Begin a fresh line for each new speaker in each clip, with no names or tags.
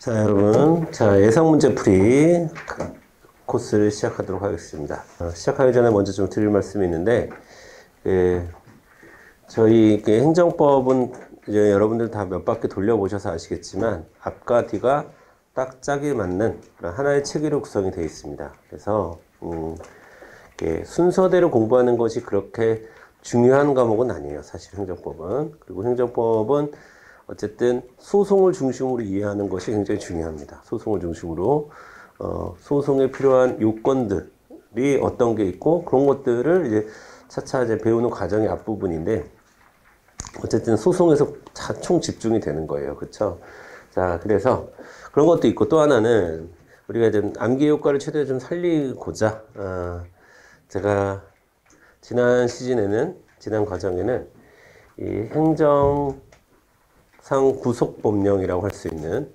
자, 여러분. 자, 예상 문제 풀이 코스를 시작하도록 하겠습니다. 시작하기 전에 먼저 좀 드릴 말씀이 있는데, 저희 행정법은 이제 여러분들 다 몇 바퀴 돌려보셔서 아시겠지만, 앞과 뒤가 딱 짝이 맞는 하나의 체계로 구성이 되어 있습니다. 그래서, 순서대로 공부하는 것이 그렇게 중요한 과목은 아니에요. 사실 행정법은. 그리고 행정법은 어쨌든 소송을 중심으로 이해하는 것이 굉장히 중요합니다. 소송을 중심으로 소송에 필요한 요건들이 어떤 게 있고 그런 것들을 이제 차차 이제 배우는 과정의 앞부분인데 어쨌든 소송에서 총 집중이 되는 거예요. 그렇죠? 자, 그래서 그런 것도 있고 또 하나는 우리가 좀 암기 효과를 최대한 좀 살리고자 제가 지난 과정에는 이 행정상 구속법령이라고 할 수 있는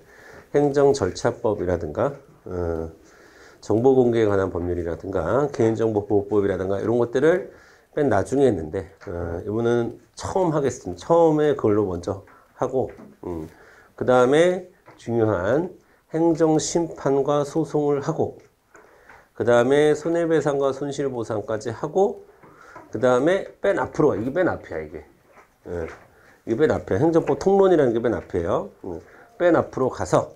행정절차법이라든가, 정보공개에 관한 법률이라든가, 개인정보보호법이라든가, 이런 것들을 맨 나중에 했는데, 이번은 처음 하겠습니다. 처음에 그걸로 먼저 하고, 그 다음에 중요한 행정심판과 소송을 하고, 그 다음에 손해배상과 손실보상까지 하고, 그 다음에 맨 앞으로, 이게 맨 앞이야, 이게. 이게 맨 앞이야. 행정법 통론이라는 게 맨 앞이에요. 맨 앞으로 가서,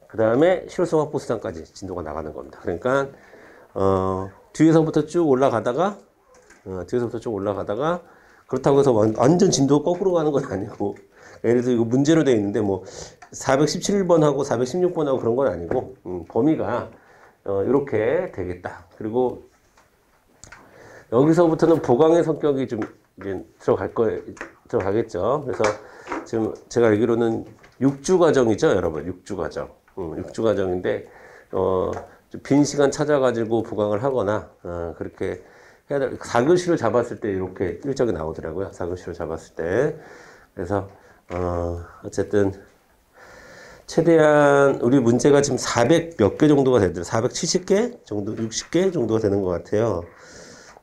그 다음에 실효성확보수단까지 진도가 나가는 겁니다. 그러니까, 뒤에서부터 쭉 올라가다가, 그렇다고 해서 완전 진도 거꾸로 가는 건 아니고, 예를 들어서 이거 문제로 되어 있는데, 뭐, 417번하고 416번하고 그런 건 아니고, 범위가, 이렇게 되겠다. 그리고, 여기서부터는 보강의 성격이 좀 이제 들어가겠죠. 그래서 지금 제가 알기로는 6주 과정이죠, 여러분. 6주 과정. 6주 과정인데, 빈 시간 찾아가지고 보강을 하거나, 그렇게 해야 될, 4교시를 잡았을 때 이렇게 일정이 나오더라고요. 4교시를 잡았을 때. 그래서, 어쨌든, 최대한 우리 문제가 지금 400 몇 개 정도가 되더라고요. 470개 정도, 60개 정도가 되는 것 같아요.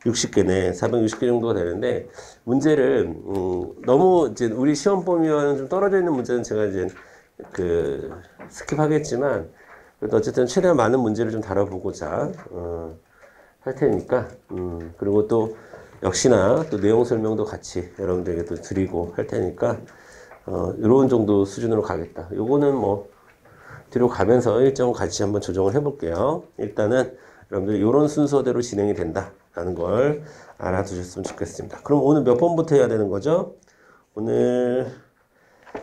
60개네. 460개 정도가 되는데, 문제를, 너무 이제 우리 시험 범위와는 좀 떨어져 있는 문제는 제가 이제 스킵하겠지만, 그래도 어쨌든 최대한 많은 문제를 좀 다뤄보고자, 할 테니까, 그리고 또, 역시나 또 내용 설명도 같이 여러분들에게 또 드리고 할 테니까, 이런 정도 수준으로 가겠다. 요거는 뭐, 뒤로 가면서 일정 같이 한번 조정을 해볼게요. 일단은 여러분들 이런 순서대로 진행이 된다라는 걸 알아두셨으면 좋겠습니다. 그럼 오늘 몇 번부터 해야 되는 거죠? 오늘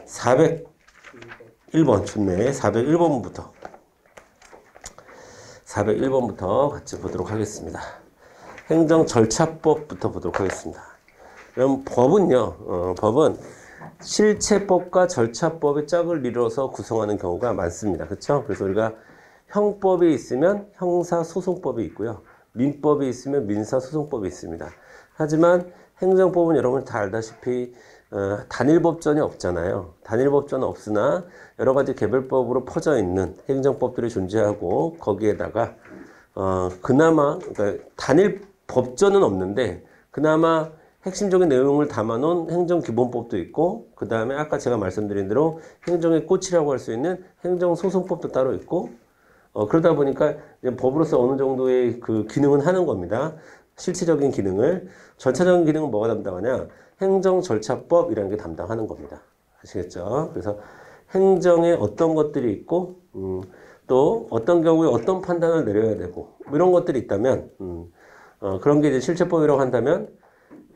401번 좋네. 401번부터 같이 보도록 하겠습니다. 행정절차법부터 보도록 하겠습니다. 그럼 법은 실체법과 절차법의 짝을 이뤄서 구성하는 경우가 많습니다. 그렇죠? 그래서 우리가 형법이 있으면 형사소송법이 있고요. 민법이 있으면 민사소송법이 있습니다. 하지만 행정법은 여러분 다 알다시피 단일법전이 없잖아요. 단일법전은 없으나 여러 가지 개별법으로 퍼져 있는 행정법들이 존재하고 거기에다가 그나마 그러니까 단일법전은 없는데 그나마 핵심적인 내용을 담아놓은 행정기본법도 있고 그 다음에 아까 제가 말씀드린 대로 행정의 꽃이라고 할 수 있는 행정소송법도 따로 있고 그러다 보니까 이제 법으로서 어느 정도의 그 기능은 하는 겁니다. 실체적인 기능을. 절차적인 기능은 뭐가 담당하냐? 행정절차법이라는 게 담당하는 겁니다. 아시겠죠? 그래서 행정에 어떤 것들이 있고 또 어떤 경우에 어떤 판단을 내려야 되고 뭐 이런 것들이 있다면 그런 게 이제 실체법이라고 한다면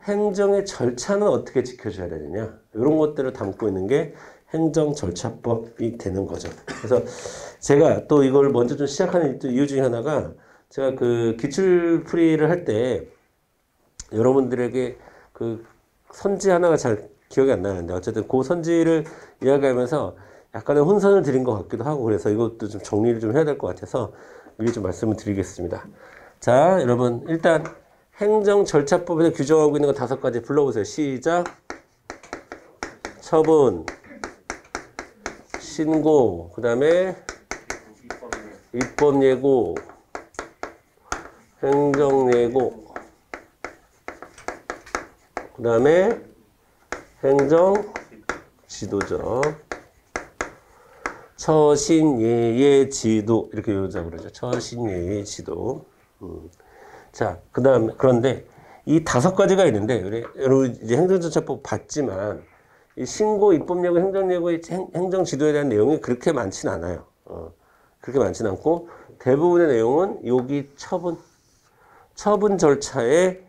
행정의 절차는 어떻게 지켜줘야 되느냐 이런 것들을 담고 있는 게 행정절차법이 되는 거죠. 그래서 제가 또 이걸 먼저 좀 시작하는 이유 중에 하나가 제가 그 기출풀이를 할 때 여러분들에게 그 선지 하나가 잘 기억이 안 나는데 어쨌든 그 선지를 이야기하면서 약간의 혼선을 드린 것 같기도 하고 그래서 이것도 좀 정리를 좀 해야 될 것 같아서 미리 좀 말씀을 드리겠습니다. 자, 여러분 일단 행정절차법에서 규정하고 있는 거 5가지 불러보세요. 시작. 처분, 신고, 그 다음에 입법예고, 행정예고, 그 다음에 행정지도죠. 처신예의 지도 이렇게 외우자고 그러죠. 처신예의 지도. 자, 그다음에 그런데 이 5가지가 있는데 여러분 이제 행정절차법 봤지만 이 신고, 입법예고, 행정예고의 행정지도에 대한 내용이 그렇게 많지는 않아요. 그렇게 많지는 않고 대부분의 내용은 여기 처분 절차에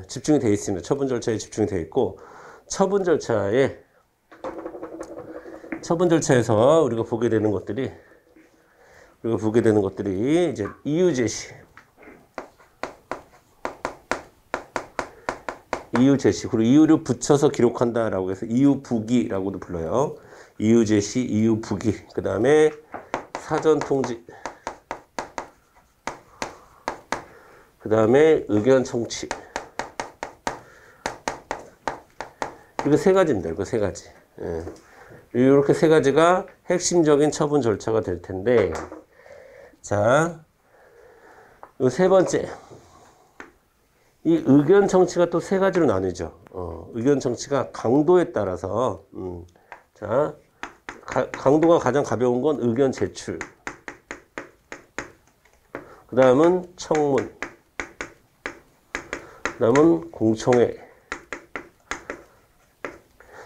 집중이 되어 있습니다. 처분 절차에 집중이 되어 있고 처분 절차에서 우리가 보게 되는 것들이 이제 이유 제시 그리고 이유를 붙여서 기록한다라고 해서 이유 부기라고도 불러요. 이유 제시, 이유 부기. 그 다음에 사전 통지. 그 다음에 의견 청취. 이거 3가지입니다. 이거 3가지. 예. 이렇게 3가지가 핵심적인 처분 절차가 될 텐데, 자, 요 3번째. 이 의견 청취가 또 3가지로 나뉘죠. 의견 청취가 강도에 따라서, 자, 강도가 가장 가벼운 건 의견 제출. 그 다음은 청문. 그 다음은 공청회.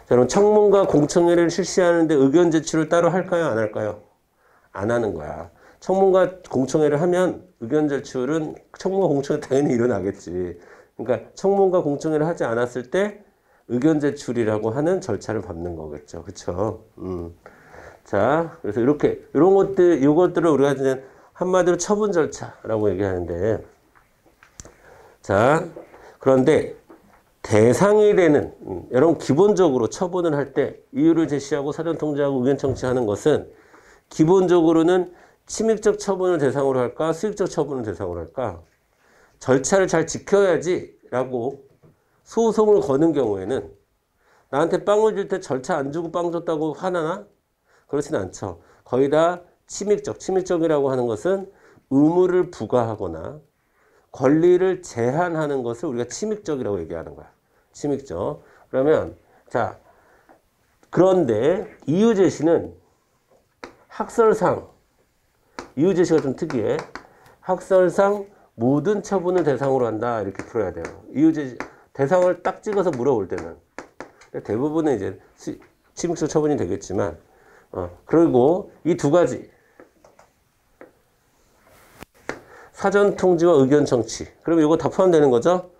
자, 그럼 청문과 공청회를 실시하는데 의견 제출을 따로 할까요? 안 할까요? 안 하는 거야. 청문과 공청회를 하면 의견 제출은 청문과 공청회 당연히 일어나겠지. 그러니까 청문과 공청회를 하지 않았을 때 의견 제출이라고 하는 절차를 밟는 거겠죠. 그렇죠? 자, 그래서 이렇게 이런 것들 요것들을 우리가 이제 한마디로 처분 절차라고 얘기하는데, 자, 그런데 대상이 되는 여러분 기본적으로 처분을 할 때 이유를 제시하고 사전 통지하고 의견 청취하는 것은 기본적으로는 침익적 처분을 대상으로 할까 수익적 처분을 대상으로 할까? 절차를 잘 지켜야지라고 소송을 거는 경우에는 나한테 빵을 줄 때 절차 안 주고 빵 줬다고 화나나? 그렇지는 않죠. 거의 다 침익적이라고 하는 것은 의무를 부과하거나 권리를 제한하는 것을 우리가 침익적이라고 얘기하는 거야. 침익적. 그러면 자, 그런데 이유 제시는 학설상 이유 제시가 좀 특이해. 학설상 모든 처분을 대상으로 한다 이렇게 풀어야 돼요. 이유 제시 대상을 딱 찍어서 물어볼 때는 대부분은 이제 침익적 처분이 되겠지만, 그리고 이 2가지 사전 통지와 의견 청취. 그럼 이거 다 포함되는 거죠?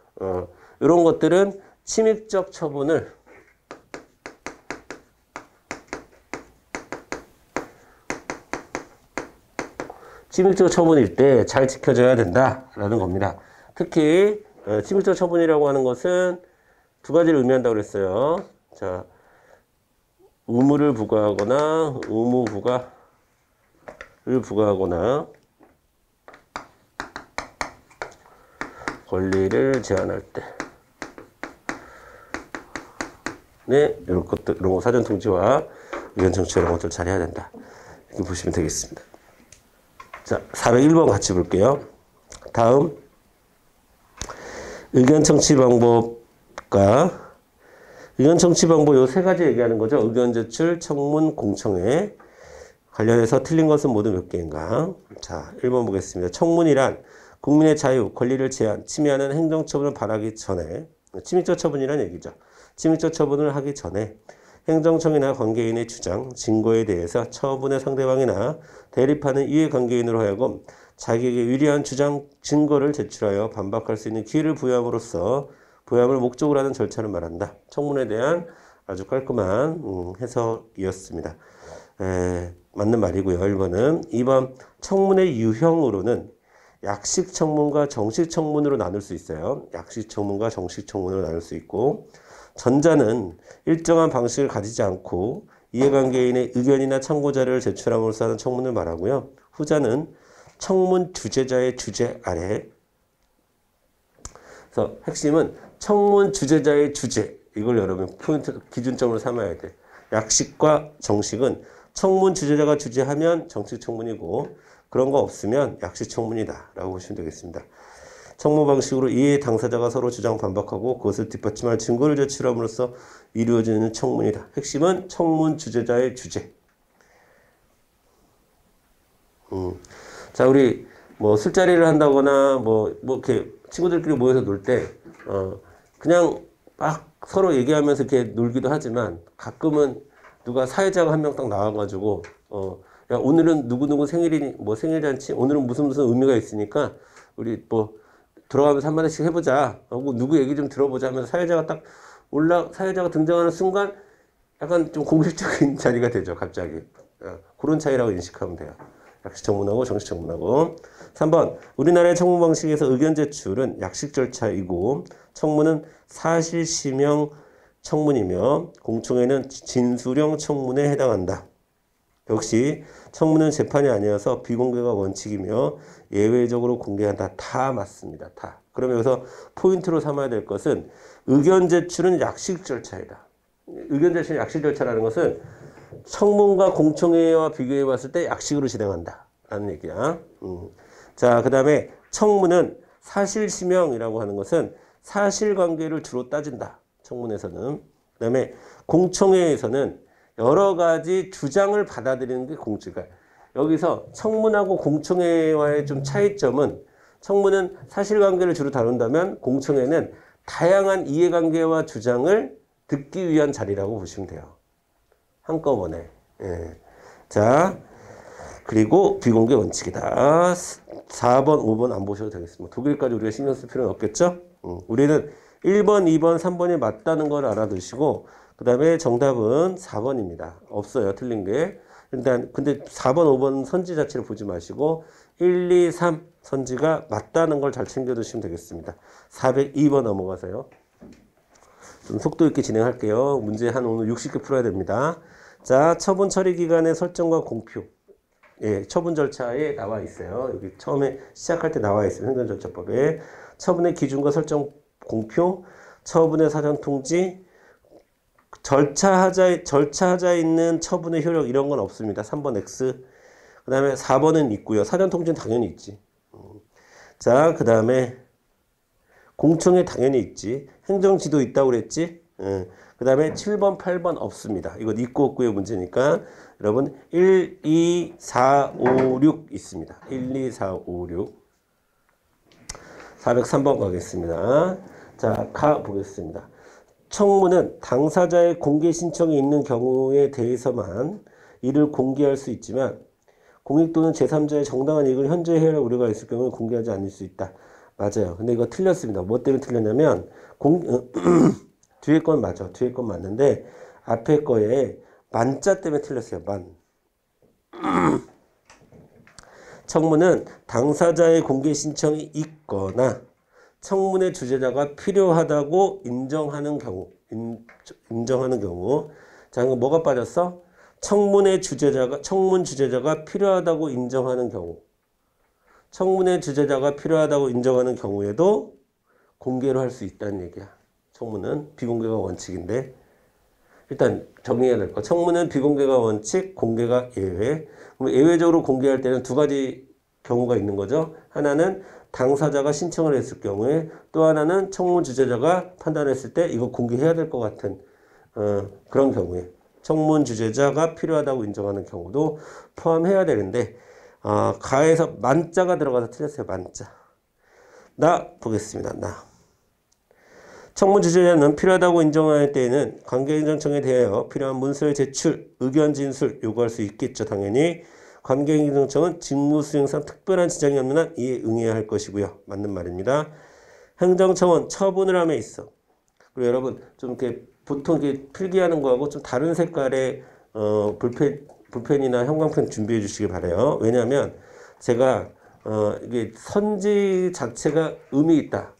이런 것들은 침익적 처분을 침익적 처분일 때 잘 지켜져야 된다라는 겁니다. 특히 침익적 처분이라고 하는 것은 2가지를 의미한다고 그랬어요. 자, 의무를 부과하거나 의무 부과를 부과하거나 권리를 제한할 때, 네, 이런 거 사전 통지와 의견 청취 이런 것들 잘 해야 된다. 이렇게 보시면 되겠습니다. 자, 401번 같이 볼게요. 다음 의견 청취 방법과 의견 청취 방법 요 3가지 얘기하는 거죠. 의견 제출, 청문, 공청회 관련해서 틀린 것은 모두 몇 개인가? 자, 1번 보겠습니다. 청문이란 국민의 자유, 권리를 제한, 침해하는 행정처분을 바라기 전에, 침익적 처분이란 얘기죠. 침익적 처분을 하기 전에 행정청이나 관계인의 주장, 증거에 대해서 처분의 상대방이나 대립하는 이해관계인으로 하여금 자기에게 유리한 주장, 증거를 제출하여 반박할 수 있는 기회를 부여함으로써 부여함을 목적으로 하는 절차를 말한다. 청문에 대한 아주 깔끔한 해석이었습니다. 맞는 말이고요. 1번은. 2번 청문의 유형으로는 약식 청문과 정식 청문으로 나눌 수 있어요. 약식 청문과 정식 청문으로 나눌 수 있고, 전자는 일정한 방식을 가지지 않고 이해관계인의 의견이나 참고자료를 제출함으로써 하는 청문을 말하고요. 후자는 청문 주재자의 주재 아래. 그래서 핵심은 청문 주재자의 주재. 이걸 여러분 포인트 기준점으로 삼아야 돼. 약식과 정식은 청문 주재자가 주재하면 정식 청문이고, 그런 거 없으면 약식 청문이다 라고 보시면 되겠습니다. 청문 방식으로 이해 당사자가 서로 주장 반박하고 그것을 뒷받침할 증거를 제출함으로써 이루어지는 청문이다. 핵심은 청문 주재자의 주재. 자, 우리 뭐 술자리를 한다거나 뭐 이렇게 친구들끼리 모여서 놀 때, 그냥 막 서로 얘기하면서 이렇게 놀기도 하지만 가끔은 누가 사회자가 한 명 딱 나와가지고, 야, 오늘은 누구누구 생일이니, 뭐 생일잔치, 오늘은 무슨 의미가 있으니까 우리 뭐 돌아가면서 한마디씩 해보자 하고 누구 얘기 좀 들어보자 하면서 사회자가 등장하는 순간 약간 좀 공식적인 자리가 되죠, 갑자기. 그런 차이라고 인식하면 돼요. 약식 청문하고 정식 청문하고. 3번, 우리나라의 청문 방식에서 의견 제출은 약식 절차이고 청문은 사실시명 청문이며 공청회는 진술형 청문에 해당한다. 역시 청문은 재판이 아니어서 비공개가 원칙이며 예외적으로 공개한다. 다 맞습니다. 다. 그럼 여기서 포인트로 삼아야 될 것은 의견 제출은 약식 절차이다. 의견 제출은 약식 절차라는 것은 청문과 공청회와 비교해 봤을 때 약식으로 진행한다 라는 얘기야. 자, 그 다음에 청문은 사실시명이라고 하는 것은 사실관계를 주로 따진다. 청문에서는. 그 다음에 공청회에서는 여러 가지 주장을 받아들이는 게 공청회. 여기서 청문하고 공청회와의 좀 차이점은 청문은 사실관계를 주로 다룬다면 공청회는 다양한 이해관계와 주장을 듣기 위한 자리라고 보시면 돼요. 한꺼번에. 예. 자, 그리고 비공개 원칙이다. 4번, 5번 안 보셔도 되겠습니다. 독일까지 우리가 신경 쓸 필요는 없겠죠? 우리는 1번, 2번, 3번이 맞다는 걸 알아두시고 그 다음에 정답은 4번입니다. 없어요. 틀린 게. 일단 근데 4번, 5번 선지 자체를 보지 마시고 1, 2, 3 선지가 맞다는 걸 잘 챙겨두시면 되겠습니다. 402번 넘어가세요. 좀 속도 있게 진행할게요. 문제 한 오늘 60개 풀어야 됩니다. 자, 처분 처리 기간의 설정과 공표. 예, 처분 절차에 나와 있어요. 여기 처음에 시작할 때 나와 있어요. 행정절차법에. 처분의 기준과 설정 공표, 처분의 사전 통지, 절차하자 있는 처분의 효력 이런 건 없습니다. 3번 X. 그 다음에 4번은 있고요. 사전 통지는 당연히 있지. 자, 그 다음에 공청회 당연히 있지. 행정지도 있다고 그랬지. 그 다음에 7번, 8번 없습니다. 이건 있고 없고의 문제니까 여러분 1, 2, 4, 5, 6 있습니다. 1, 2, 4, 5, 6 403번 가겠습니다. 자, 가보겠습니다. 청문은 당사자의 공개 신청이 있는 경우에 대해서만 이를 공개할 수 있지만 공익 또는 제3자의 정당한 이익을 현저히 해할 우려가 있을 경우에 공개하지 않을 수 있다. 맞아요. 근데 이거 틀렸습니다. 뭐 때문에 틀렸냐면 뒤에 건 맞아. 뒤에 건 맞는데 앞에 거에 만자 때문에 틀렸어요. 만. 청문은 당사자의 공개 신청이 있거나 청문의 주재자가 필요하다고 인정하는 경우. 자, 이거 뭐가 빠졌어? 청문 주재자가 필요하다고 인정하는 경우. 청문의 주재자가 필요하다고 인정하는 경우에도 공개로 할 수 있다는 얘기야. 청문은 비공개가 원칙인데 일단 정리해야 될 거. 청문은 비공개가 원칙, 공개가 예외. 그럼 예외적으로 공개할 때는 두 가지 경우가 있는 거죠. 하나는 당사자가 신청을 했을 경우에, 또 하나는 청문 주재자가 판단했을 때 이거 공개해야 될 것 같은 그런 경우에 청문 주재자가 필요하다고 인정하는 경우도 포함해야 되는데 가에서 만자가 들어가서 틀렸어요. 만자. 나 보겠습니다. 나. 청문 주재자는 필요하다고 인정할 때에는 관계행정청에 대하여 필요한 문서의 제출, 의견 진술 요구할 수 있겠죠. 당연히. 관계행정청은 직무수행상 특별한 지장이 없는 한 이에 응해야 할 것이고요. 맞는 말입니다. 행정청은 처분을 함에 있어. 그리고 여러분 좀 이렇게 보통 이렇게 필기하는 거하고 좀 다른 색깔의 볼펜이나 형광펜 준비해 주시기 바래요. 왜냐하면 제가 이게 선지 자체가 의미 있다.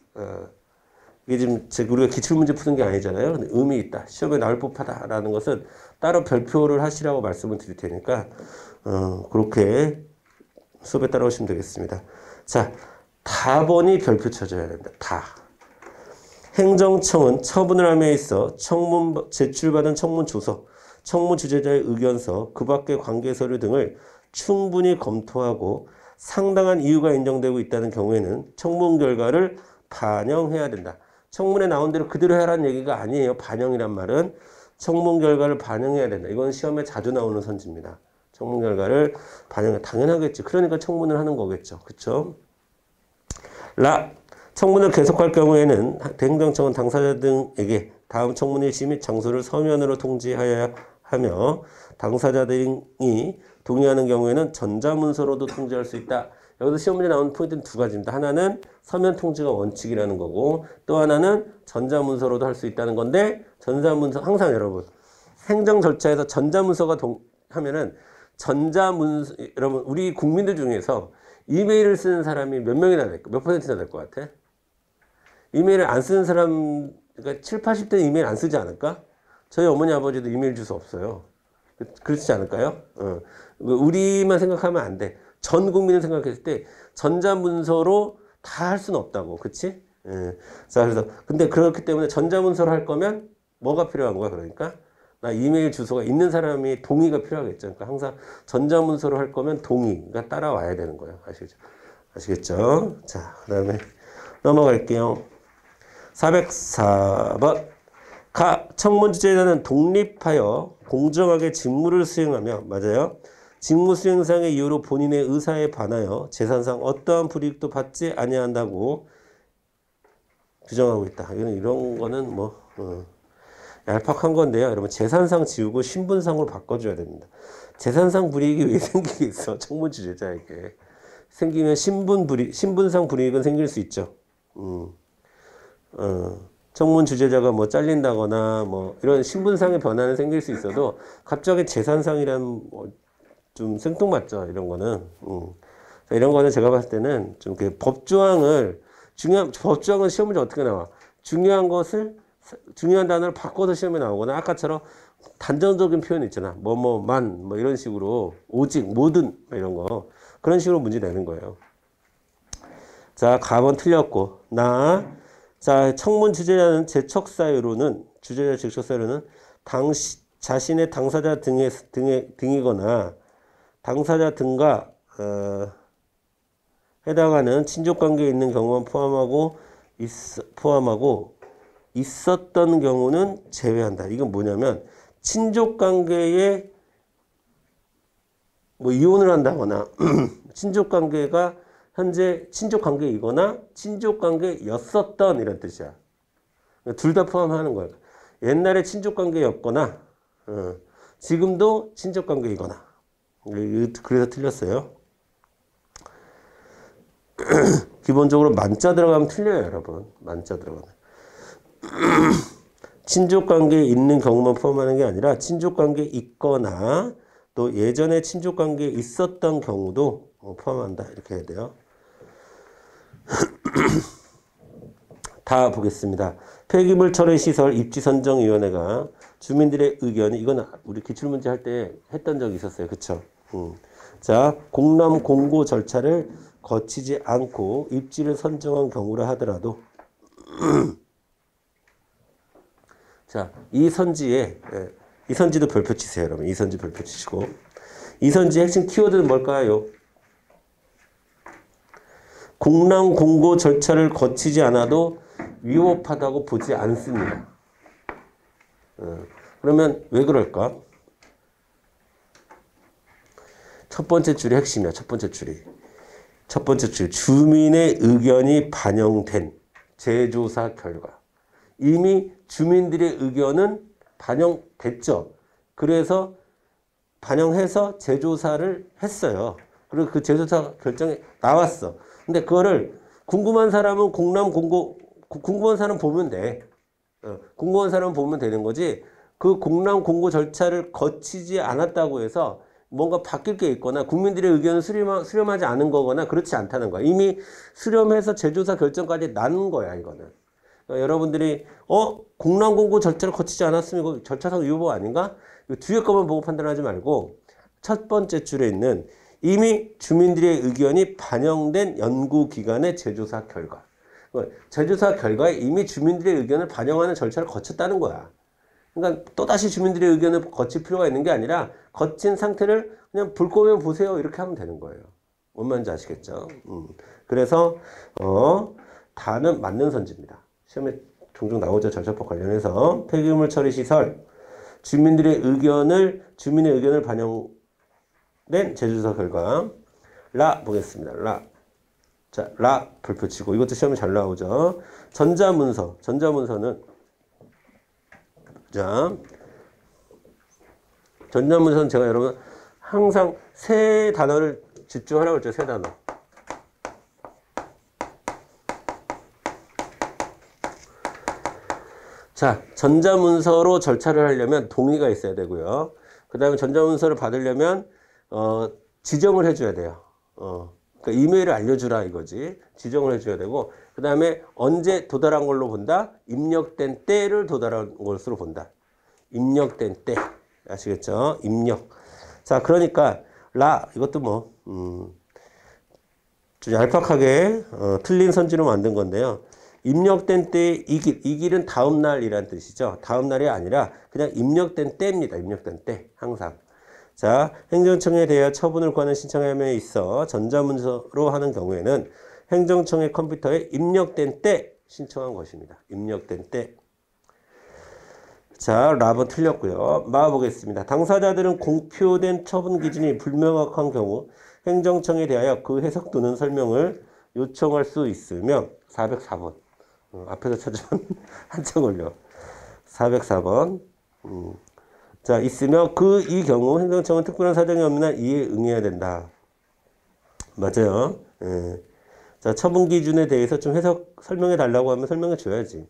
이게 지금 우리가 기출문제 푸는 게 아니잖아요. 근데 의미 있다. 시험에 나올 법하다라는 것은 따로 별표를 하시라고 말씀을 드릴 테니까 그렇게 수업에 따라오시면 되겠습니다. 자, 다번이 별표 쳐줘야 된다. 다. 행정청은 처분을 함에 있어 제출받은 청문 조서, 청문 주재자의 의견서, 그 밖의 관계 서류 등을 충분히 검토하고 상당한 이유가 인정되고 있다는 경우에는 청문 결과를 반영해야 된다. 청문에 나온 대로 그대로 해라는 얘기가 아니에요. 반영이란 말은 청문 결과를 반영해야 된다. 이건 시험에 자주 나오는 선지입니다. 청문 결과를 반영해 당연하겠지. 그러니까 청문을 하는 거겠죠. 그쵸? 청문을 계속할 경우에는 행정청은 당사자 등에게 다음 청문 일시 및 장소를 서면으로 통지하여야 하며 당사자들이 동의하는 경우에는 전자문서로도 통지할 수 있다. 여기서 시험 문제 나오는 포인트는 두 가지입니다. 하나는 서면 통지가 원칙이라는 거고 또 하나는 전자문서로도 할 수 있다는 건데 전자문서 항상 여러분 행정 절차에서 전자문서가 하면은 전자문서 여러분 우리 국민들 중에서 이메일을 쓰는 사람이 몇 명이나 될까? 몇 퍼센트나 될 것 같아? 이메일을 안 쓰는 사람 그러니까 7, 80대는 이메일 안 쓰지 않을까? 저희 어머니 아버지도 이메일 주소 없어요. 그렇지 않을까요? 우리만 생각하면 안 돼. 전 국민을 생각했을 때 전자문서로 다 할 수는 없다고. 그치? 자, 그래서 근데 그렇기 때문에 전자문서로 할 거면 뭐가 필요한 거야? 그러니까 나 이메일 주소가 있는 사람이 동의가 필요하겠죠. 그러니까 항상 전자문서로 할 거면 동의가 따라와야 되는 거예요. 아시겠죠? 자, 그다음에 넘어갈게요. 404번. 청문 주재자는 독립하여 공정하게 직무를 수행하며 맞아요. 직무 수행상의 이유로 본인의 의사에 반하여 재산상 어떠한 불이익도 받지 아니한다고 규정하고 있다. 이런 거는 뭐 얄팍한 건데요. 여러분 재산상 지우고 신분상으로 바꿔줘야 됩니다. 재산상 불이익이 왜 생기겠어? 청문 주재자에게 생기면 신분상 불이익은 생길 수 있죠. 청문 주재자가 뭐 잘린다거나 뭐 이런 신분상의 변화는 생길 수 있어도 갑자기 재산상이란 좀 생뚱맞죠. 이런 거는. 이런 거는 제가 봤을 때는 좀 법조항은 시험 문제 어떻게 나와? 중요한 단어를 바꿔서 시험에 나오거나 아까처럼 단정적인 표현 있잖아. 뭐뭐만 뭐 이런 식으로 오직 모든 이런 거 그런 식으로 문제 내는 거예요. 자, 가번 틀렸고 자, 청문 주재자는 주재자 제척사유로는 자신의 당사자 등이거나 당사자 등과 해당하는 친족관계에 있는 경우만 포함하고 있었던 경우는 제외한다. 이건 뭐냐면 친족관계에 뭐 이혼을 한다거나 친족관계가 현재 친족관계이거나 친족관계였었던 이런 뜻이야. 둘 다 포함하는 거야. 옛날에 친족관계였거나 지금도 친족관계이거나. 그래서 틀렸어요. 기본적으로 만자 들어가면 틀려요, 여러분. 만자 들어가면. 친족관계에 있는 경우만 포함하는 게 아니라 친족관계에 있거나 또 예전에 친족관계에 있었던 경우도 포함한다. 이렇게 해야 돼요. 다 보겠습니다. 폐기물 처리 시설 입지선정위원회가 주민들의 의견이 이건 우리 기출문제 할 때 했던 적이 있었어요. 그쵸? 자, 공람 공고 절차를 거치지 않고 입지를 선정한 경우라 하더라도 자, 이 선지도 별표 치세요, 여러분. 이 선지 별표 치시고 이 선지의 핵심 키워드는 뭘까요? 공람 공고 절차를 거치지 않아도 위법하다고 보지 않습니다. 그러면 왜 그럴까? 첫 번째 줄이 핵심이야. 첫 번째 줄. 주민의 의견이 반영된 재조사 결과. 이미 주민들의 의견은 반영됐죠. 그래서 반영해서 재조사를 했어요. 그리고 그 재조사 결정이 나왔어. 근데 그거를 궁금한 사람은 궁금한 사람 보면 돼. 궁금한 사람 보면 되는 거지. 그 공람 공고 절차를 거치지 않았다고 해서 뭔가 바뀔 게 있거나 국민들의 의견을 수렴하지 않은 거거나 그렇지 않다는 거야. 이미 수렴해서 재조사 결정까지 난 거야, 이거는. 그러니까 여러분들이 공람 공고 절차를 거치지 않았으면 이거 절차상 위법 아닌가? 뒤에 것만 보고 판단하지 말고 첫 번째 줄에 있는 이미 주민들의 의견이 반영된 연구기관의 재조사 결과. 재조사 결과에 이미 주민들의 의견을 반영하는 절차를 거쳤다는 거야. 그러니까 또다시 주민들의 의견을 거칠 필요가 있는 게 아니라 거친 상태를 그냥 볼 거면 보세요. 이렇게 하면 되는 거예요. 뭔 말인지 아시겠죠? 그래서 다는 맞는 선지입니다. 시험에 종종 나오죠. 절차법 관련해서. 폐기물 처리 시설. 주민의 의견을 제조사 결과. 라 보겠습니다. 라. 자, 라 별표 치고 이것도 시험에 잘 나오죠. 전자문서. 전자문서는 자, 전자문서는 제가 여러분 항상 세 단어를 집중하라고 했죠. 세 단어. 자, 전자문서로 절차를 하려면 동의가 있어야 되고요. 그 다음에 전자문서를 받으려면 지정을 해줘야 돼요. 그러니까 이메일을 알려주라 이거지. 지정을 해줘야 되고, 그 다음에 언제 도달한 걸로 본다? 입력된 때를 도달한 것으로 본다. 입력된 때. 아시겠죠? 입력. 자, 그러니까 라 이것도 뭐 좀 얄팍하게 틀린 선지로 만든 건데요. 입력된 때의 이 길은 다음 날이란 뜻이죠. 다음 날이 아니라 그냥 입력된 때입니다. 입력된 때. 항상. 자, 행정청에 대하여 처분을 구하는 신청함에 있어 전자문서로 하는 경우에는 행정청의 컴퓨터에 입력된 때 신청한 것입니다. 입력된 때. 자, 라번 틀렸고요. 마 보겠습니다. 당사자들은 공표된 처분 기준이 불명확한 경우 행정청에 대하여 그 해석 또는 설명을 요청할 수 있으며 404번. 앞에서 찾으면 한참 걸려. 404번. 자, 있으며 이 경우 행정청은 특별한 사정이 없는 한 이에 응해야 된다. 맞아요. 예. 자, 처분 기준에 대해서 좀 해석 설명해 달라고 하면 설명해 줘야지.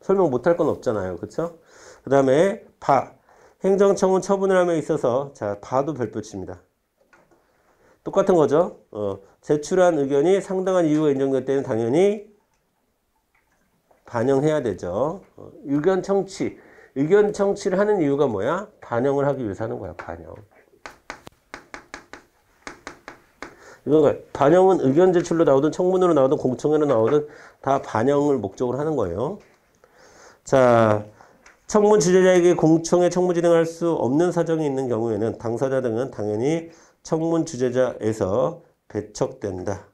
설명 못할 건 없잖아요. 그쵸? 그 다음에 바. 행정청은 처분을 함에 있어서 자, 바도 별표 칩니다. 똑같은 거죠. 제출한 의견이 상당한 이유가 인정될 때는 당연히 반영해야 되죠. 의견 청취. 의견 청취를 하는 이유가 뭐야? 반영을 하기 위해서 하는 거야. 반영. 이건 반영은 의견 제출로 나오든 청문으로 나오든 공청회로 나오든 다 반영을 목적으로 하는 거예요. 자, 청문 주재자에게 공청회 청문 진행할 수 없는 사정이 있는 경우에는 당사자 등은 당연히 청문 주재자에서 배척된다.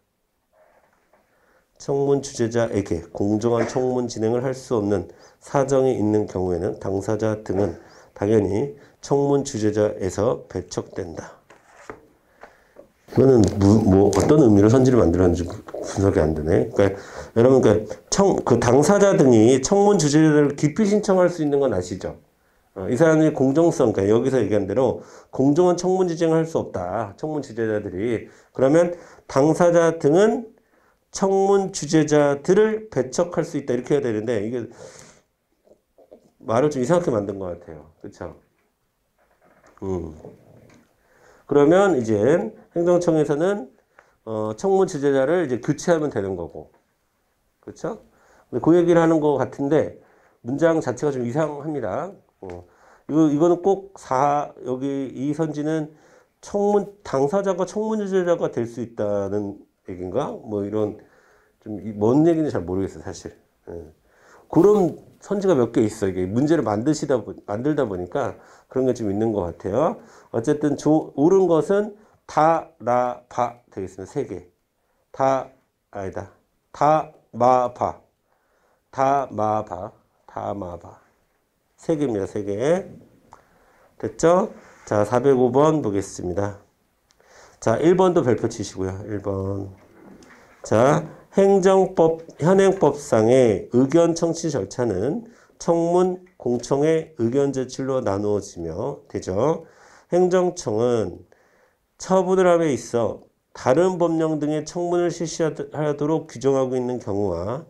청문 주재자에게 공정한 청문 진행을 할 수 없는 사정이 있는 경우에는 당사자 등은 당연히 청문 주재자에서 배척된다. 이거는 어떤 의미로 선지를 만들었는지 분석이 안 되네. 그러니까 여러분 그 당사자 등이 청문 주재자를 기피 신청할 수 있는 건 아시죠? 이 사람들이 공정성, 그러니까 여기서 얘기한 대로 공정한 청문 진행을 할 수 없다. 청문 주재자들이. 그러면 당사자 등은 청문 주재자들을 배척할 수 있다. 이렇게 해야 되는데 이게 말을 좀 이상하게 만든 것 같아요. 그렇죠? 그러면 이제 행정청에서는 청문 주재자를 이제 교체하면 되는 거고, 그렇죠? 근데 그 얘기를 하는 것 같은데 문장 자체가 좀 이상합니다. 이거는 꼭 여기 이 선지는 당사자가 청문 주재자가 될 수 있다는 얘기인가? 뭐 이런 좀 뭔 얘기인지 잘 모르겠어요, 사실. 그런 선지가 몇 개 있어. 이게 문제를 만들다 보니까 그런 게 좀 있는 것 같아요. 어쨌든 옳은 것은 다, 라, 바 되겠습니다. 세 개. 아니다. 마, 바. 마, 바. 세 개입니다. 세 개. 됐죠? 자, 405번 보겠습니다. 자, 1번도 별표 치시고요. 1번. 자, 현행법상의 의견 청취 절차는 청문, 공청회, 의견 제출로 나누어지며 되죠. 행정청은 처분을 함에 있어 다른 법령 등의 청문을 실시하도록 규정하고 있는 경우와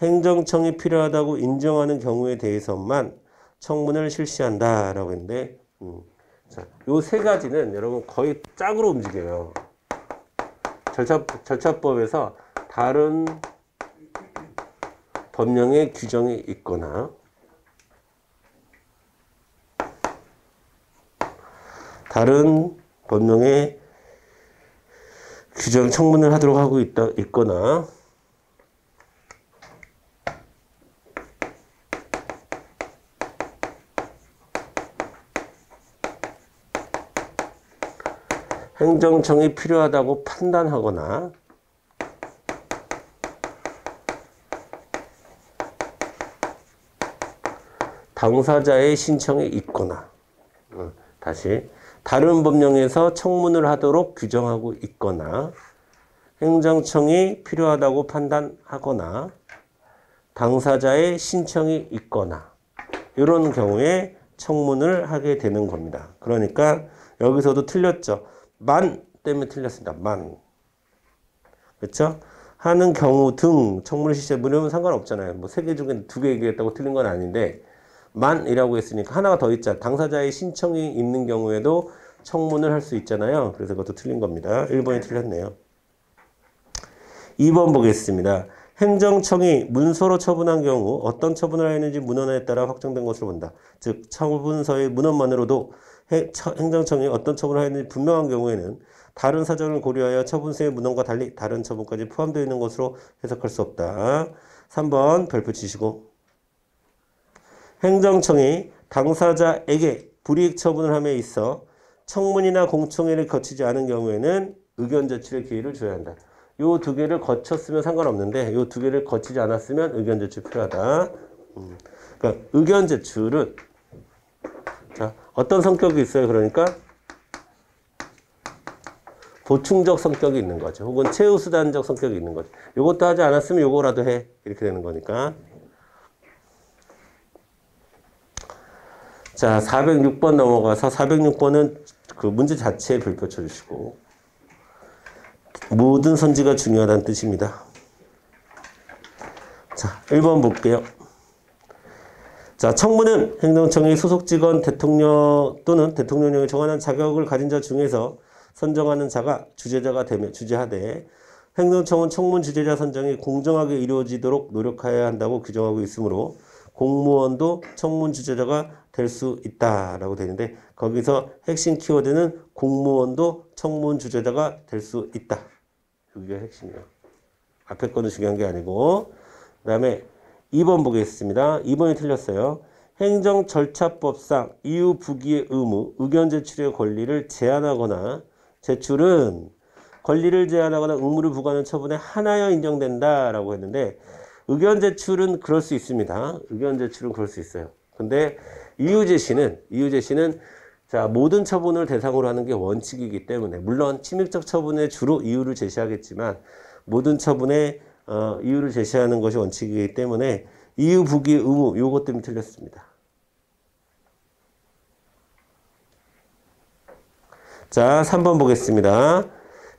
행정청이 필요하다고 인정하는 경우에 대해서만 청문을 실시한다라고 했는데, 자, 요 세 가지는 여러분 거의 짝으로 움직여요. 절차법에서 다른 법령의 규정이 있거나 다른 법령의 규정 청문을 하도록 하고 있거나 행정청이 필요하다고 판단하거나 당사자의 신청이 있거나 다시 다른 법령에서 청문을 하도록 규정하고 있거나 행정청이 필요하다고 판단하거나 당사자의 신청이 있거나 이런 경우에 청문을 하게 되는 겁니다. 그러니까 여기서도 틀렸죠. 만 때문에 틀렸습니다. 만. 그렇죠? 하는 경우 등 청문을 실시해 무료면 상관없잖아요. 뭐 3개 중에 2개 얘기했다고 틀린 건 아닌데 만이라고 했으니까 하나가 더 있잖아. 당사자의 신청이 있는 경우에도 청문을 할 수 있잖아요. 그래서 그것도 틀린 겁니다. 1번이 틀렸네요. 2번 보겠습니다. 행정청이 문서로 처분한 경우 어떤 처분을 하였는지 문헌에 따라 확정된 것으로 본다. 즉 처분서의 문헌만으로도 행정청이 어떤 처분을 하였는지 분명한 경우에는 다른 사정을 고려하여 처분서의 문헌과 달리 다른 처분까지 포함되어 있는 것으로 해석할 수 없다. 3번 별표 치시고 행정청이 당사자에게 불이익 처분을 함에 있어 청문이나 공청회를 거치지 않은 경우에는 의견 제출의 기회를 줘야 한다. 요 2개를 거쳤으면 상관없는데 요 2개를 거치지 않았으면 의견 제출 필요하다. 그러니까 의견 제출은 자, 어떤 성격이 있어요? 그러니까 보충적 성격이 있는 거죠. 혹은 최우수단적 성격이 있는 거죠. 요것도 하지 않았으면 요거라도 해. 이렇게 되는 거니까. 자, 406번 넘어가서 406번은 그 문제 자체에 별표 쳐주시고 모든 선지가 중요하다는 뜻입니다. 자, 1번 볼게요. 자, 청문은 행정청이 소속직원 대통령 또는 대통령령이 정하는 자격을 가진 자 중에서 선정하는 자가 주재자가 되며 주재하되 행정청은 청문 주재자 선정이 공정하게 이루어지도록 노력해야 한다고 규정하고 있으므로 공무원도 청문 주재자가 될 수 있다라고 되어 있는데 거기서 핵심 키워드는 공무원도 청문 주재자가 될 수 있다. 그게 핵심이에요. 앞에 거는 중요한 게 아니고 그 다음에 2번 보겠습니다. 2번이 틀렸어요. 행정절차법상 이유 부기의 의무, 의견 제출의 권리를 제한하거나 제출은 권리를 제한하거나 의무를 부과하는 처분에 하나여 인정된다라고 했는데 의견 제출은 그럴 수 있습니다. 의견 제출은 그럴 수 있어요. 근데 이유 제시는 자, 모든 처분을 대상으로 하는 게 원칙이기 때문에 물론 침입적 처분에 주로 이유를 제시하겠지만 모든 처분에 이유를 제시하는 것이 원칙이기 때문에 이유 부기 의무 요것 때문에 틀렸습니다. 자, 3번 보겠습니다.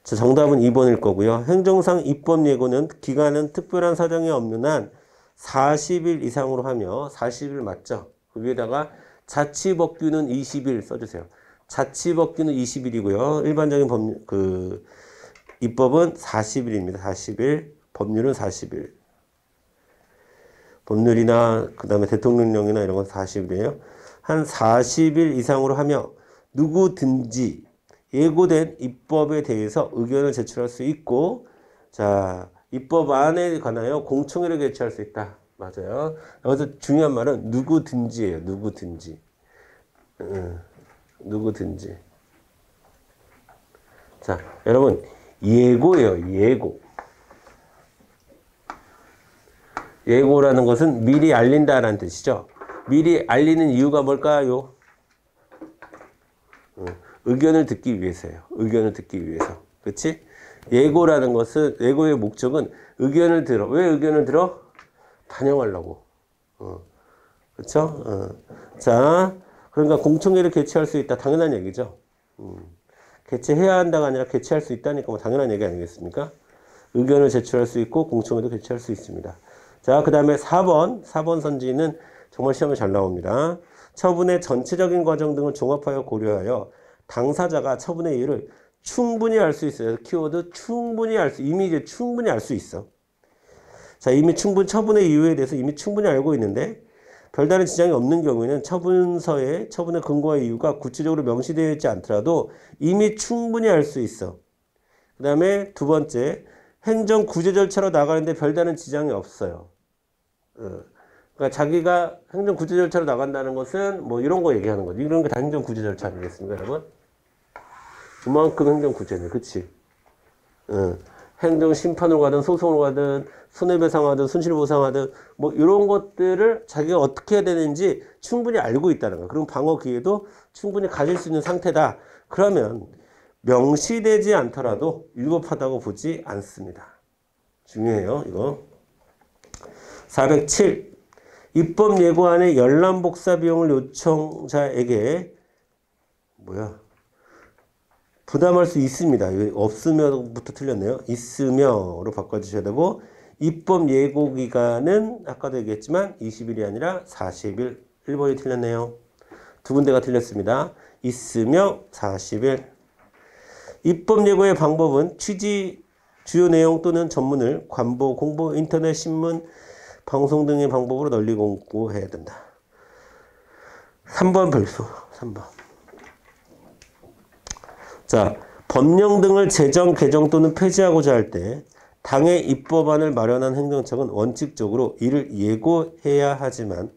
자, 정답은 2번일 거고요. 행정상 입법 예고는 기간은 특별한 사정이 없는 한 40일 이상으로 하며 40일 맞죠? 그 위에다가 자치법규는 20일 써주세요. 자치법규는 20일이고요. 일반적인 입법은 40일입니다. 40일. 법률은 40일. 법률이나 그 다음에 대통령령이나 이런 건 40일이에요. 한 40일 이상으로 하며 누구든지 예고된 입법에 대해서 의견을 제출할 수 있고 자 입법안에 관하여 공청회를 개최할 수 있다. 맞아요. 여기서 중요한 말은 누구든지예요. 누구든지. 누구든지. 자, 여러분 예고예요. 예고. 예고라는 것은 미리 알린다라는 뜻이죠. 미리 알리는 이유가 뭘까요? 의견을 듣기 위해서예요. 의견을 듣기 위해서. 그렇지? 예고라는 것은 예고의 목적은 의견을 들어. 왜 의견을 들어? 반영하려고. 그렇죠? 자, 그러니까 공청회를 개최할 수 있다. 당연한 얘기죠. 개최해야 한다가 아니라 개최할 수 있다니까 뭐 당연한 얘기 아니겠습니까? 의견을 제출할 수 있고 공청회도 개최할 수 있습니다. 자, 그 다음에 4번 선지는 정말 시험에 잘 나옵니다. 처분의 전체적인 과정 등을 종합하여 고려하여 당사자가 처분의 이유를 충분히 알 수 있어요. 키워드 충분히 이미 이제 충분히 알 수 있어. 자, 이미 처분의 이유에 대해서 이미 충분히 알고 있는데 별다른 지장이 없는 경우에는 처분서에 처분의 근거와 이유가 구체적으로 명시되어 있지 않더라도 이미 충분히 알 수 있어. 그 다음에 2번째, 행정 구제 절차로 나가는데 별다른 지장이 없어요. 그러니까 자기가 행정 구제 절차로 나간다는 것은 뭐 이런 거 얘기하는 거죠. 이런 게 다 행정 구제 절차 아니겠습니까, 여러분? 그만큼 행정 구제네, 그치? 행정심판으로 가든 소송으로 가든 손해배상하든 손실보상하든 뭐 이런 것들을 자기가 어떻게 해야 되는지 충분히 알고 있다는 거야. 그럼 방어 기회도 충분히 가질 수 있는 상태다. 그러면 명시되지 않더라도 위법하다고 보지 않습니다. 중요해요, 이거. 407. 입법 예고안에 열람복사 비용을 요청자에게 부담할 수 있습니다. 없으면부터 틀렸네요. 있으며로 바꿔주셔야 되고, 입법 예고 기간은 아까도 얘기했지만 20일이 아니라 40일. 1번이 틀렸네요. 두 군데가 틀렸습니다. 있으며 40일. 입법 예고의 방법은 취지, 주요 내용 또는 전문을 관보, 공보, 인터넷, 신문, 방송 등의 방법으로 널리 공고해야 된다. 3번 별수. 3번. 자, 법령 등을 제정, 개정 또는 폐지하고자 할 때 당의 입법안을 마련한 행정청은 원칙적으로 이를 예고해야 하지만,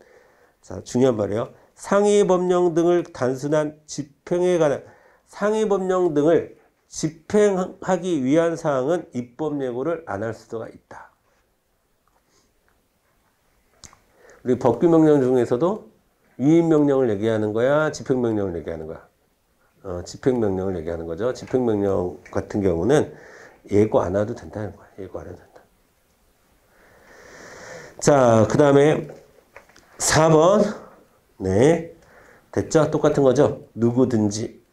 자, 중요한 말이에요. 상위 법령 등을 단순한 집행에 관한 상위 법령 등을 집행하기 위한 사항은 입법 예고를 안 할 수가 있다. 우리 법규명령 중에서도 위임명령을 얘기하는 거야, 집행명령을 얘기하는 거야? 집행명령을 얘기하는 거죠. 집행명령 같은 경우는 예고 안 해도 된다는 거야. 예고 안 해도 된다. 자, 그 다음에 4번. 네. 됐죠? 똑같은 거죠? 누구든지.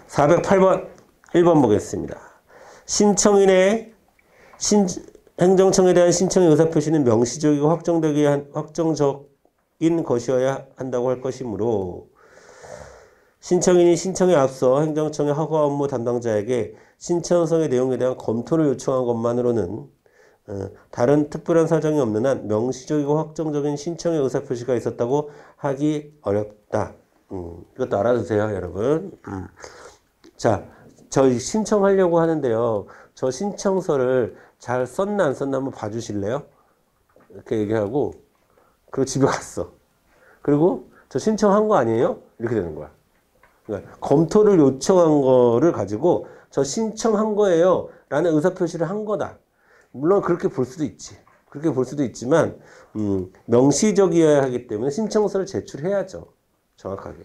408번. 1번 보겠습니다. 신청인의 행정청에 대한 신청의 의사표시는 명시적이고 확정적인 것이어야 한다고 할 것이므로 신청인이 신청에 앞서 행정청의 허가 업무 담당자에게 신청서의 내용에 대한 검토를 요청한 것만으로는 다른 특별한 사정이 없는 한 명시적이고 확정적인 신청의 의사표시가 있었다고 하기 어렵다. 이것도 알아두세요, 여러분. 자, 저 신청하려고 하는데요. 저 신청서를 잘 썼나 안 썼나 한번 봐주실래요? 이렇게 얘기하고, 그리고 집에 갔어. 그리고 저 신청한 거 아니에요? 이렇게 되는 거야. 그러니까 검토를 요청한 거를 가지고 저 신청한 거예요 라는 의사표시를 한 거다. 물론 그렇게 볼 수도 있지. 그렇게 볼 수도 있지만 명시적이어야 하기 때문에 신청서를 제출해야죠. 정확하게.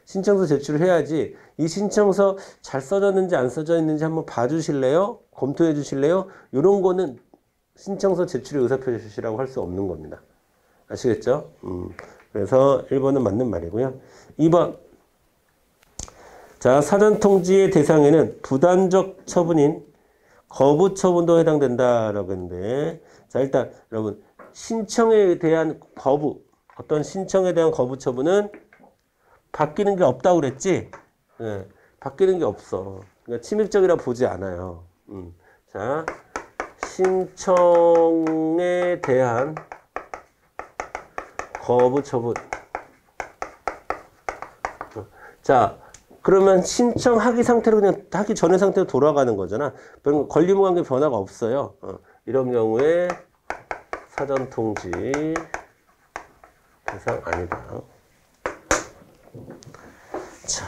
신청서 제출을 해야지. 이 신청서 잘 써졌는지 안 써져 있는지 한번 봐주실래요? 검토해 주실래요? 이런 거는 신청서 제출의 의사표시라고 할 수 없는 겁니다. 아시겠죠? 그래서 1번은 맞는 말이고요. 2번. 자, 사전통지의 대상에는 부단적 처분인 거부 처분도 해당된다라고 했는데, 자, 일단 여러분 신청에 대한 거부, 어떤 신청에 대한 거부 처분은 바뀌는 게 없다고 그랬지? 네, 바뀌는 게 없어. 그러니까 침입적이라 보지 않아요. 자, 신청에 대한 거부 처분. 자, 그러면 신청하기 상태로 그냥 하기 전의 상태로 돌아가는 거잖아. 권리무 관계 변화가 없어요. 이런 경우에 사전 통지 대상 아니다. 자,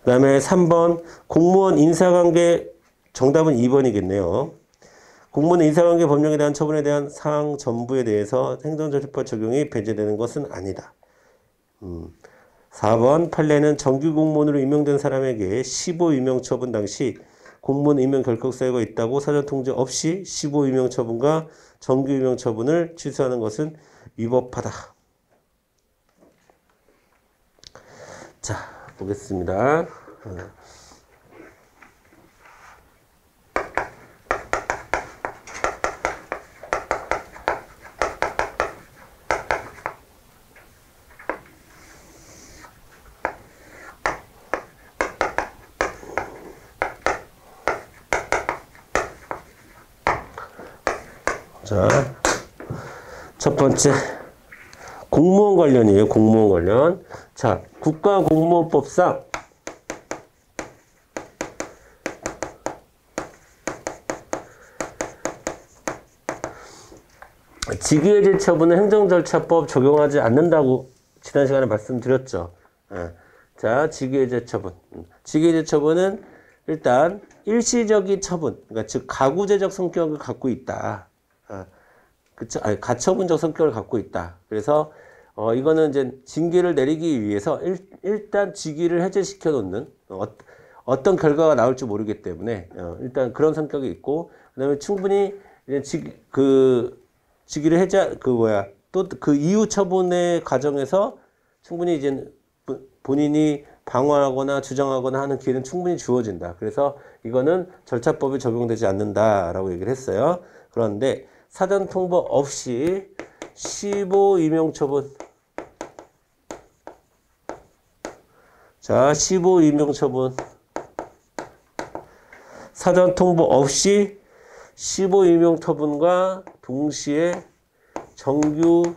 그 다음에 3번 공무원 인사관계. 정답은 2번이겠네요. 공무원 인사관계 법령에 대한 처분에 대한 사항 전부에 대해서 행정조치법 적용이 배제되는 것은 아니다. 4번 판례는 정규 공무원으로 임명된 사람에게 15 임명 처분 당시 공무원 임명 결격 사유가 있다고 사전 통지 없이 15 임명 처분과 정규 임명 처분을 취소하는 것은 위법하다. 자, 보겠습니다. 자, 첫 번째 공무원 관련이에요. 공무원 관련. 자, 국가공무원법상 직위해제 처분은 행정절차법 적용하지 않는다고 지난 시간에 말씀드렸죠. 자, 직위해제 처분. 직위해제 처분은 일단 일시적인 처분, 그러니까 즉 가구제적 성격을 갖고 있다. 그쵸? 아니, 가처분적 성격을 갖고 있다. 그래서 이거는 이제 징계를 내리기 위해서 일단 직위를 해제시켜 놓는 어떤 결과가 나올지 모르기 때문에 일단 그런 성격이 있고, 그다음에 충분히 이제 직위를 해제 또 그 이후 처분의 과정에서 충분히 이제 본인이 방어하거나 주장하거나 하는 기회는 충분히 주어진다. 그래서 이거는 절차법이 적용되지 않는다라고 얘기를 했어요. 그런데 사전 통보 없이 15 임용 처분. 자, 15 임용 처분. 사전 통보 없이 15 임용 처분과 동시에 정규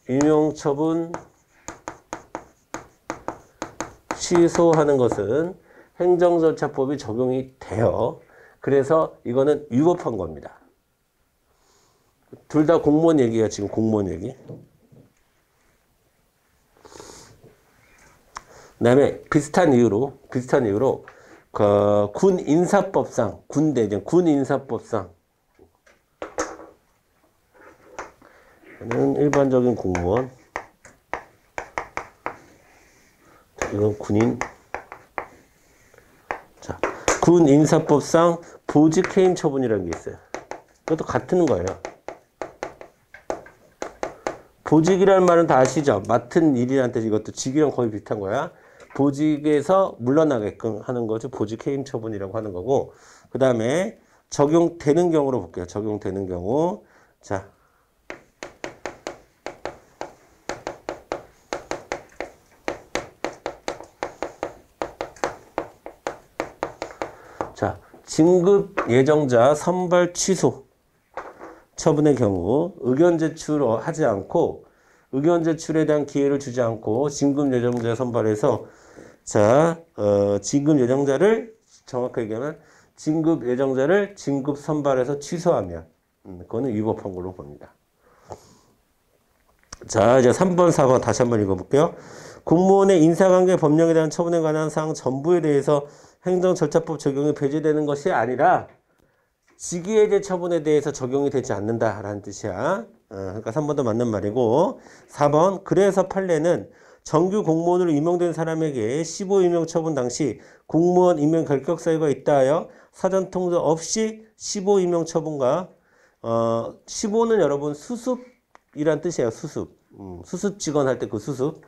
임용 처분 취소하는 것은 행정절차법이 적용이 돼요. 그래서 이거는 위법한 겁니다. 둘 다 공무원 얘기야, 지금 공무원 얘기. 그 다음에 비슷한 이유로, 군 인사법상, 군 인사법상. 이거는 일반적인 공무원. 이건 군인. 자, 군 인사법상 보직 해임 처분이라는 게 있어요. 이것도 같은 거예요. 보직이라는 말은 다 아시죠? 맡은 일이란 뜻, 이것도 직이랑 거의 비슷한 거야. 보직에서 물러나게끔 하는 거죠. 보직 해임 처분이라고 하는 거고. 그 다음에 적용되는 경우로 볼게요. 적용되는 경우. 자. 자, 진급 예정자 선발 취소 처분의 경우 의견 제출하지 않고 의견 제출에 대한 기회를 주지 않고 진급 예정자 선발해서 진급 예정자를 정확하게 얘기하면 진급 예정자를 진급 선발해서 취소하면 그거는 위법한 걸로 봅니다. 자, 이제 3번, 4번 다시 한번 읽어볼게요. 공무원의 인사관계 법령에 대한 처분에 관한 사항 전부에 대해서 행정절차법 적용이 배제되는 것이 아니라 직위해제 처분에 대해서 적용이 되지 않는다라는 뜻이야. 그러니까 3번도 맞는 말이고, 4번 그래서 판례는 정규 공무원으로 임용된 사람에게 15 임용 처분 당시 공무원 임용 결격 사유가 있다 하여 사전 통보 없이 15 임용 처분과 15는 여러분 수습이란 뜻이에요. 수습. 수습 직원 할 때 그 수습.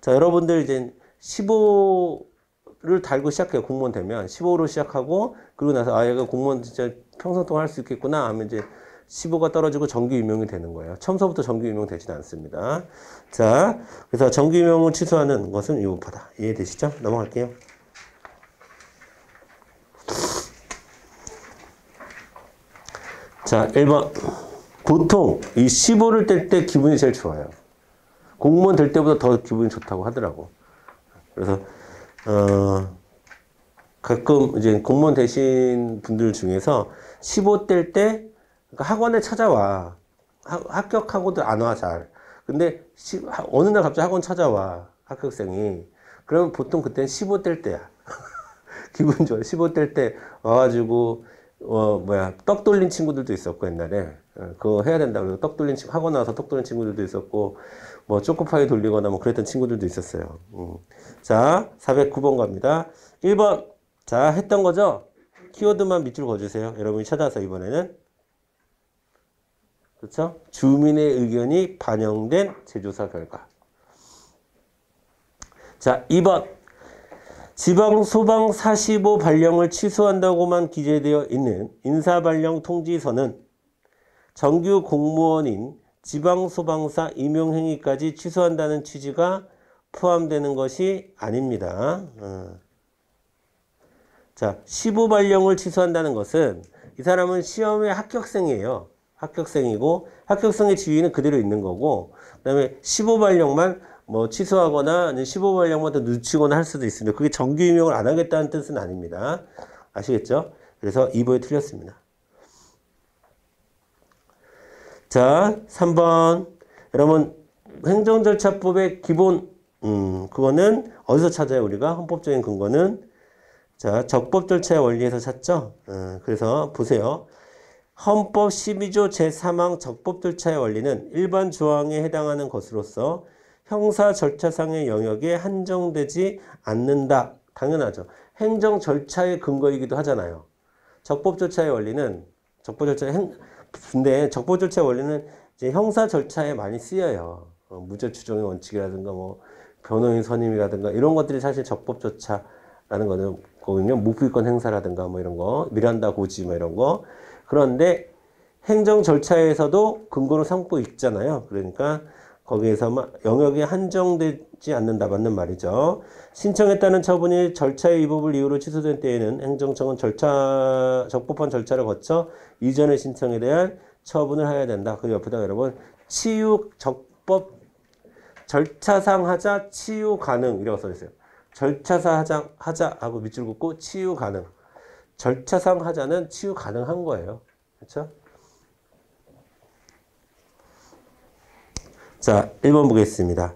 자, 여러분들 이제 15를 달고 시작해요. 공무원 되면 15로 시작하고, 그리고 나서 얘가 공무원 진짜 평생 동안 할 수 있겠구나 하면 이제 15가 떨어지고 정규 임용이 되는 거예요. 처음서부터 정규 임용 되지는 않습니다. 자, 그래서 정규 임용을 취소하는 것은 위법하다. 이해되시죠? 넘어갈게요. 자, 1번. 보통 이 15를 뗄 때 기분이 제일 좋아요. 공무원 될 때보다 더 기분이 좋다고 하더라고. 그래서 가끔 이제 공무원 되신 분들 중에서 15 뗄 때 학원에 찾아와. 합격하고도 안 와, 잘. 근데 어느 날 갑자기 학원 찾아와, 합격생이. 그러면 보통 그때는 15 뗄 때야. 기분 좋아. 15 뗄 때 와가지고 떡 돌린 친구들도 있었고, 옛날에. 그거 해야 된다고. 떡 돌린 학원 나와서 떡 돌린 친구들도 있었고, 뭐 초코파이 돌리거나 뭐 그랬던 친구들도 있었어요. 자, 409번 갑니다. 1번. 자, 했던 거죠? 키워드만 밑줄 그어주세요. 여러분이 찾아서 이번에는. 그렇죠? 주민의 의견이 반영된 재조사 결과. 자, 2번. 지방소방 45 발령을 취소한다고만 기재되어 있는 인사발령 통지서는 정규 공무원인 지방소방사 임용행위까지 취소한다는 취지가 포함되는 것이 아닙니다. 자, 15 발령을 취소한다는 것은 이 사람은 시험의 합격생이에요. 합격생이고 합격생의 지위는 그대로 있는 거고, 그 다음에 15 발령만 뭐 취소하거나 15 발령만 더 늦추거나 할 수도 있습니다. 그게 정규 임용을 안 하겠다는 뜻은 아닙니다. 아시겠죠? 그래서 2번이 틀렸습니다. 자, 3번. 여러분, 행정절차법의 기본, 그거는 어디서 찾아요, 우리가? 헌법적인 근거는 자, 적법 절차의 원리에서 찾죠? 그래서 보세요. 헌법 12조 제3항 적법 절차의 원리는 일반 조항에 해당하는 것으로서 형사 절차상의 영역에 한정되지 않는다. 당연하죠. 행정 절차의 근거이기도 하잖아요. 적법 절차의 원리는 근데 적법 절차의 원리는 이제 형사 절차에 많이 쓰여요. 무죄 추정의 원칙이라든가 뭐 변호인 선임이라든가 이런 것들이 사실 적법 절차라는 거거든요. 묵비권 행사라든가 뭐 이런 거, 미란다 고지 뭐 이런 거. 그런데 행정 절차에서도 근거로 삼고 있잖아요. 그러니까 거기에서 영역이 한정되지 않는다. 맞는 말이죠. 신청에 따른 처분이 절차의 위법을 이유로 취소된 때에는 행정청은 적법한 절차를 거쳐 이전의 신청에 대한 처분을 해야 된다. 그 옆에다가 여러분 치유 적법 절차상 하자 치유 가능 이라고 써 있어요. 절차상 하자 하고 밑줄 긋고 치유 가능. 절차상 하자는 치유 가능한 거예요. 그렇죠? 자, 1번 보겠습니다.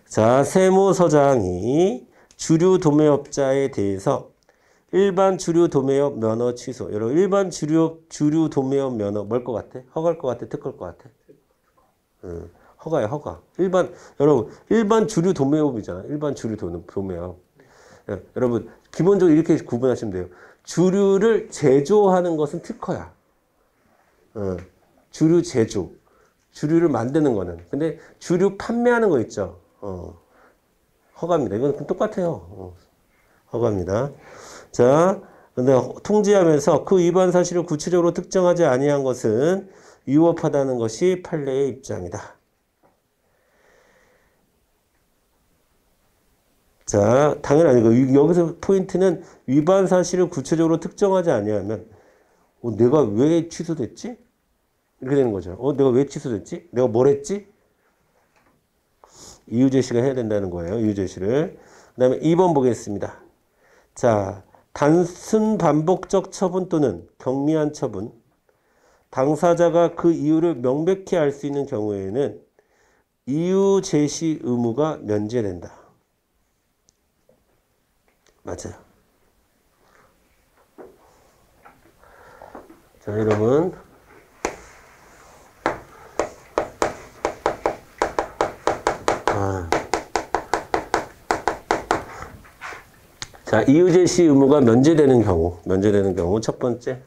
자, 세무서장이 주류 도매업자에 대해서 일반 주류 도매업 면허 취소. 여러분, 일반 주류 도매업 면허 뭘 것 같아? 허가일 것 같아? 특허일 것 같아? 허가야, 허가. 여러분, 일반 주류 도매업이잖아. 일반 주류 도매업. 여러분, 기본적으로 이렇게 구분하시면 돼요. 주류를 제조하는 것은 특허야. 주류 제조. 주류를 만드는 거는. 근데 주류 판매하는 거 있죠. 허가입니다. 이건 똑같아요. 허가입니다. 자, 근데 통지하면서 그 위반 사실을 구체적으로 특정하지 아니한 것은 위법하다는 것이 판례의 입장이다. 자, 당연히 아니고 여기서 포인트는 위반 사실을 구체적으로 특정하지 아니하면 내가 왜 취소됐지? 이렇게 되는 거죠. 내가 왜 취소됐지? 내가 뭘 했지? 이유 제시가 해야 된다는 거예요. 이유 제시를. 그 다음에 2번 보겠습니다. 자, 단순 반복적 처분 또는 경미한 처분. 당사자가 그 이유를 명백히 알 수 있는 경우에는 이유 제시 의무가 면제된다. 맞아요. 자, 여러분. 자, 이유 제시 의무가 면제되는 경우 첫 번째.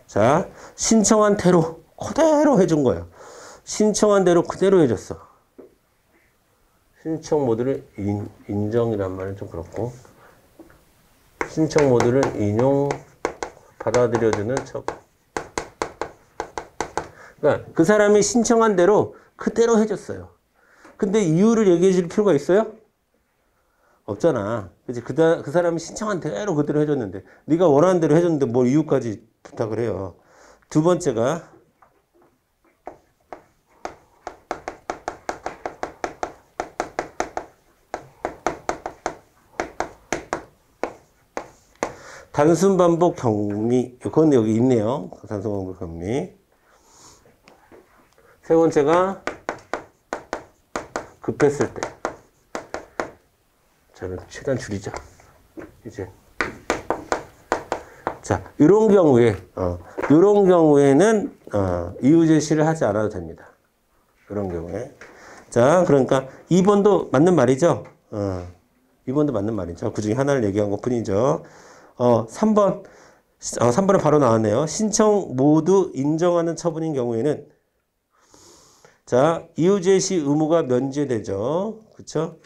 자, 신청한 대로 그대로 해준 거예요. 신청한 대로 그대로 해줬어. 신청 모드를 인정이란 말은 좀 그렇고 신청 모드를 인용 받아들여주는 척. 그러니까 그 사람이 신청한 대로 그대로 해줬어요. 근데 이유를 얘기해 줄 필요가 있어요? 없잖아. 그치? 그 사람이 신청한 대로 그대로 해줬는데 네가 원하는 대로 해줬는데 뭘 이유까지 부탁을 해요. 두 번째가 단순 반복 경미. 그건 여기 있네요. 단순 반복 경미. 세 번째가 급했을 때. 저는 최대한 줄이자. 이제. 자, 이런 경우에는 이유 제시를 하지 않아도 됩니다. 이런 경우에. 자, 그러니까 2번도 맞는 말이죠. 2번도 맞는 말이죠. 그 중에 하나를 얘기한 것 뿐이죠. 3번은 바로 나왔네요. 신청 모두 인정하는 처분인 경우에는 자, 이유 제시 의무가 면제되죠. 그렇죠?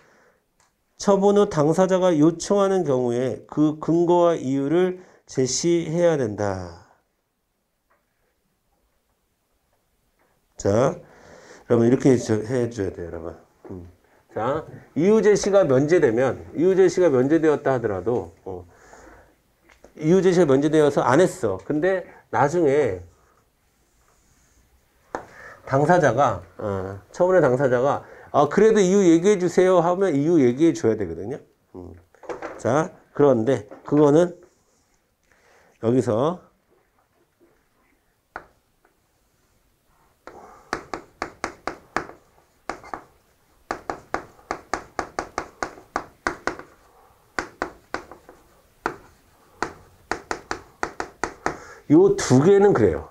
처분 후 당사자가 요청하는 경우에 그 근거와 이유를 제시해야 된다. 자, 여러분 이렇게 해줘야 돼요, 여러분. 자, 이유 제시가 면제되었다 하더라도 이유 제시가 면제되어서 안 했어. 근데 나중에 당사자가 처분의 당사자가 그래도 이유 얘기해 주세요 하면 이유 얘기해 줘야 되거든요. 자, 그런데 그거는 여기서 요 두 개는 그래요.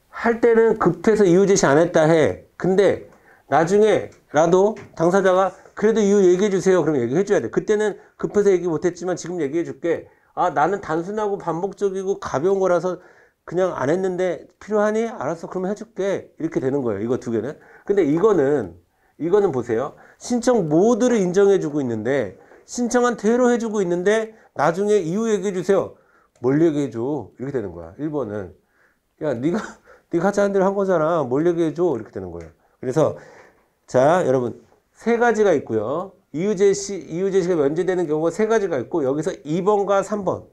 할 때는 급해서 이유 제시 안 했다 해. 근데 나중에 나도 당사자가 그래도 이유 얘기해 주세요. 그럼 얘기해 줘야 돼. 그때는 급해서 얘기 못 했지만 지금 얘기해 줄게. 아, 나는 단순하고 반복적이고 가벼운 거라서 그냥 안 했는데 필요하니? 알았어. 그러면 해줄게. 이렇게 되는 거예요. 이거 두 개는. 근데 이거는 보세요. 신청 모두를 인정해 주고 있는데 신청한 대로 해주고 있는데 나중에 이유 얘기해 주세요. 뭘 얘기해 줘? 이렇게 되는 거야. 1번은. 야, 네가 하자는 대로 한 거잖아. 뭘 얘기해 줘? 이렇게 되는 거예요. 그래서 자, 여러분 세 가지가 있고요. 이유 제시가 면제되는 경우가 세 가지가 있고 여기서 2번과 3번.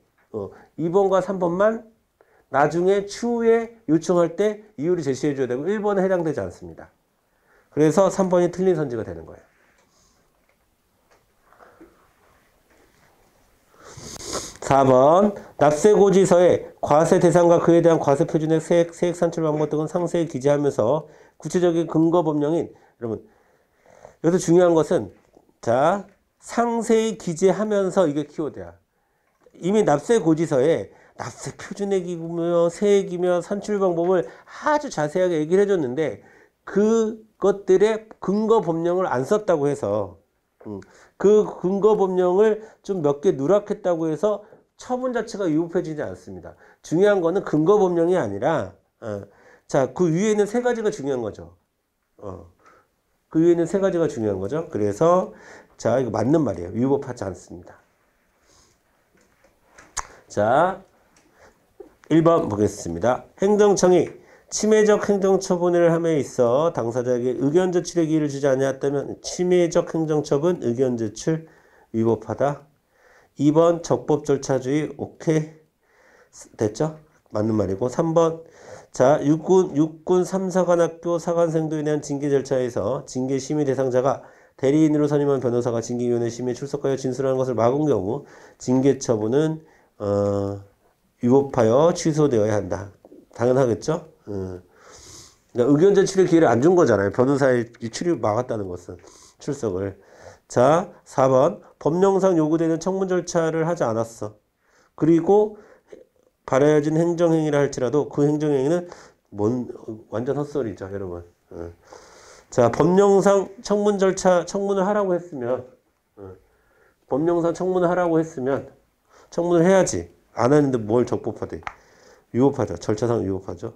2번과 3번만 나중에 추후에 요청할 때 이유를 제시해 줘야 되고 1번은 해당되지 않습니다. 그래서 3번이 틀린 선지가 되는 거예요. 4번 납세고지서에 과세 대상과 그에 대한 과세 표준액, 세액 산출 방법 등은 상세히 기재하면서 구체적인 근거 법령인 여러분 여기서 중요한 것은 자 상세히 기재하면서 이게 키워드야. 이미 납세고지서에 납세 표준액이며 세액이며 산출 방법을 아주 자세하게 얘기를 해줬는데 그것들의 근거 법령을 안 썼다고 해서 그 근거 법령을 좀 몇 개 누락했다고 해서 처분 자체가 위법해지지 않습니다. 중요한 거는 근거 법령이 아니라 자, 그 위에는 세 가지가 중요한 거죠. 그 위에는 세 가지가 중요한 거죠. 그래서 자, 이거 맞는 말이에요. 위법하지 않습니다. 자, 1번 보겠습니다. 행정청이 침해적 행정처분을 함에 있어 당사자에게 의견 제출의 기회를 주지 아니했다면 침해적 행정처분, 의견 제출 위법하다. 2번 적법절차주의 오케이 됐죠? 맞는 말이고 3번 자 육군 3사관학교 사관생도에 대한 징계 절차에서 징계 심의 대상자가 대리인으로 선임한 변호사가 징계위원회 심의에 출석하여 진술하는 것을 막은 경우 징계 처분은 위법하여 취소되어야 한다. 당연하겠죠? 그러니까 의견 제출의 기회를 안 준 거잖아요. 변호사의 출입 막았다는 것은 출석을. 자, 4번 법령상 요구되는 청문 절차를 하지 않았어. 그리고 발해진 행정행위라 할지라도 그 행정행위는 완전 헛소리죠, 여러분. 자, 법령상 청문 절차 청문을 하라고 했으면 법령상 청문을 하라고 했으면 청문을 해야지. 안 하는데 뭘 적법하대. 위법하죠. 절차상 위법하죠.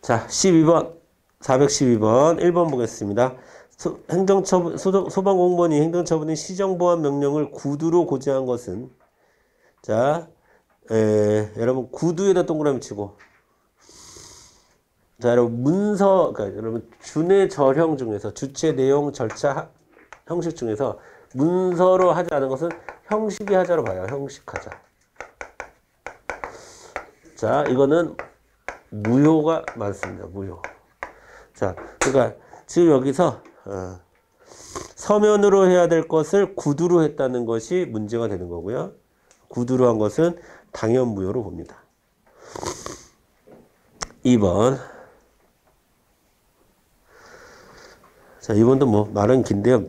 자, 12번 412번 1번 보겠습니다. 행정처분 소방공무원이 행정처분인 시정보안 명령을 구두로 고지한 것은 자 여러분 구두에다 동그라미 치고 자 여러분 문서 그러니까 여러분 준의 절형 중에서 주체 내용 절차 형식 중에서 문서로 하지 않은 것은 형식이 하자로 봐요. 형식하자. 자 이거는 무효가 많습니다. 무효. 자, 그러니까 지금 여기서 서면으로 해야 될 것을 구두로 했다는 것이 문제가 되는 거고요. 구두로 한 것은 당연 무효로 봅니다. 2번. 자, 2번도 뭐 말은 긴데요.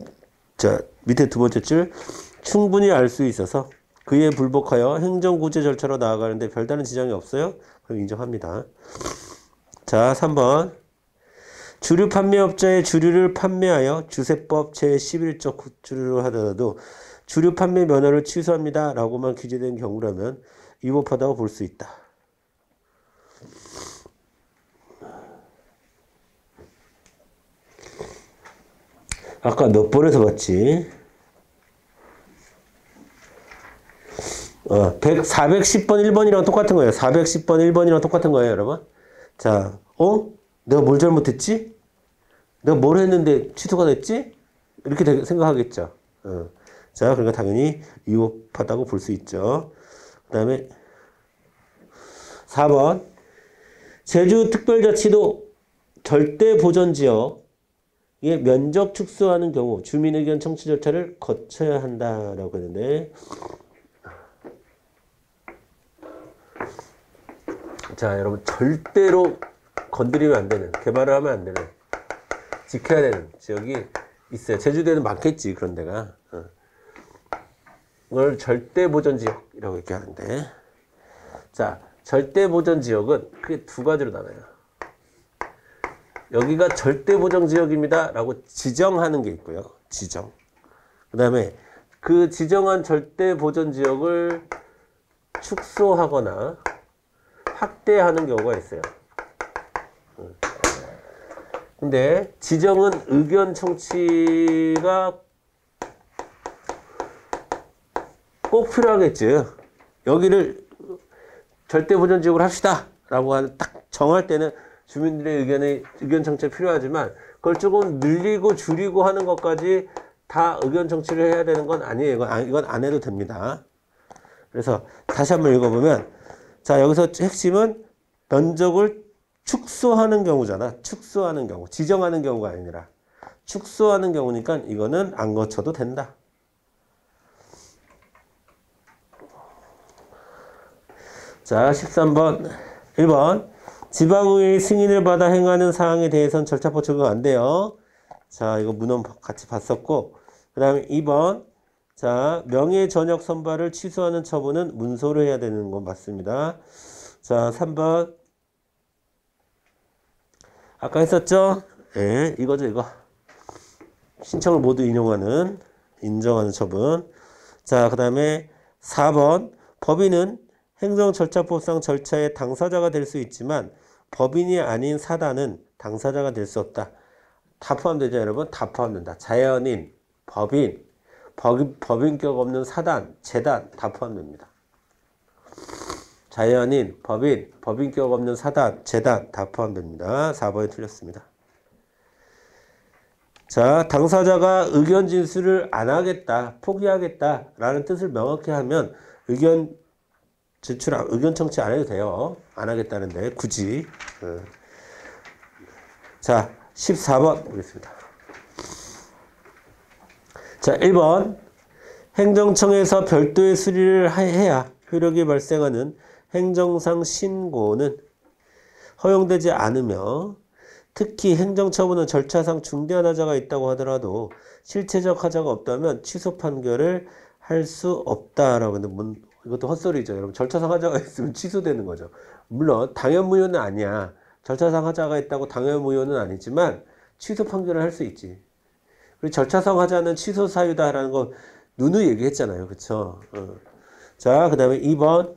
자, 밑에 두 번째 줄 충분히 알 수 있어서 그에 불복하여 행정구제 절차로 나아가는데 별다른 지장이 없어요? 그럼 인정합니다. 자, 3번. 주류 판매업자의 주류를 판매하여 주세법 제11조 주류로 하더라도 주류 판매 면허를 취소합니다. 라고만 규제된 경우라면 위법하다고 볼 수 있다. 아까 몇 번에서 봤지? 410번 1번이랑 똑같은 거예요. 410번 1번이랑 똑같은 거예요, 여러분. 자, 내가 뭘 잘못했지? 내가 뭘 했는데 취소가 됐지? 이렇게 생각하겠죠. 자, 그러니까 당연히 위법하다고 볼 수 있죠. 그 다음에 4번 제주특별자치도 절대보전지역에 면적 축소하는 경우 주민의견 청취 절차를 거쳐야 한다라고 했는데 자, 여러분 절대로 건드리면 안 되는, 개발을 하면 안 되는, 지켜야 되는 지역이 있어요. 제주도에는 많겠지, 그런 데가. 이걸 절대보전지역. 지역이라고 얘기하는데, 자, 절대 보전 지역은 크게 두 가지로 나눠요. 여기가 절대 보전 지역입니다 라고 지정하는 게 있고요. 지정. 그 다음에 그 지정한 절대 보전 지역을 축소하거나 확대하는 경우가 있어요. 근데 지정은 의견 청취가 꼭 필요하겠죠. 여기를 절대 보전 지역으로 합시다 라고 딱 정할 때는 주민들의 의견 청취가 필요하지만 그걸 조금 늘리고 줄이고 하는 것까지 다 의견 청취를 해야 되는 건 아니에요. 이건 안 해도 됩니다. 그래서 다시 한번 읽어보면, 자, 여기서 핵심은 면적을 축소하는 경우잖아. 축소하는 경우. 지정하는 경우가 아니라 축소하는 경우니까 이거는 안 거쳐도 된다. 자, 13번. 1번. 지방의회의 승인을 받아 행하는 사항에 대해서는 절차법 적용 안 돼요. 자, 이거 문헌 같이 봤었고, 그 다음에 2번. 자, 명예 전역 선발을 취소하는 처분은 문서로 해야 되는 건 맞습니다. 자, 3번. 아까 했었죠? 예, 이거죠, 이거. 신청을 모두 인정하는 처분. 자, 그 다음에 4번. 법인은 행정절차법상 절차의 당사자가 될 수 있지만 법인이 아닌 사단은 당사자가 될 수 없다. 다 포함되죠, 여러분? 다 포함된다. 자연인, 법인격 없는 사단, 재단 다 포함됩니다. 자연인, 법인격 없는 사단, 재단 다 포함됩니다. 4번이 틀렸습니다. 자, 당사자가 의견 진술을 안 하겠다, 포기하겠다 라는 뜻을 명확히 하면 의견 청취 안 해도 돼요. 안 하겠다는데 굳이. 자, 14번 보겠습니다. 자, 1번. 행정청에서 별도의 수리를 해야 효력이 발생하는 행정상 신고는 허용되지 않으며, 특히 행정처분은 절차상 중대한 하자가 있다고 하더라도 실체적 하자가 없다면 취소 판결을 할 수 없다라고. 근데 이것도 헛소리죠. 여러분, 절차상 하자가 있으면 취소되는 거죠. 물론 당연무효는 아니야. 절차상 하자가 있다고 당연무효는 아니지만 취소 판결을 할 수 있지. 그리고 절차상 하자는 취소 사유다라는 거 누누이 얘기했잖아요. 그쵸? 자, 그 다음에 2번.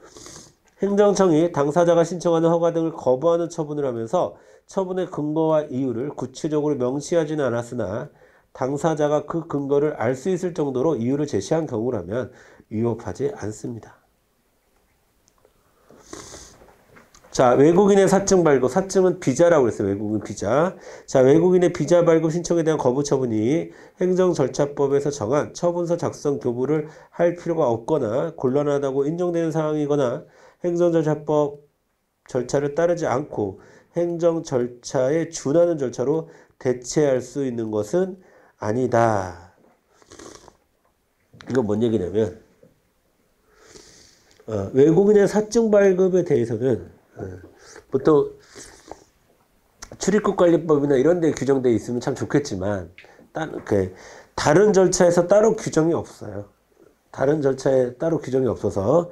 행정청이 당사자가 신청하는 허가 등을 거부하는 처분을 하면서 처분의 근거와 이유를 구체적으로 명시하지는 않았으나 당사자가 그 근거를 알 수 있을 정도로 이유를 제시한 경우라면 위법하지 않습니다. 자, 외국인의 사증 발급. 사증은 비자라고 그랬어요. 외국인 비자. 자, 외국인의 비자 발급 신청에 대한 거부 처분이 행정절차법에서 정한 처분서 작성 교부를 할 필요가 없거나 곤란하다고 인정되는 상황이거나 행정절차법 절차를 따르지 않고 행정절차에 준하는 절차로 대체할 수 있는 것은 아니다. 이건 뭔 얘기냐면, 외국인의 사증 발급에 대해서는 보통 출입국관리법이나 이런 데 규정되어 있으면 참 좋겠지만 다른 절차에서 따로 규정이 없어요. 다른 절차에 따로 규정이 없어서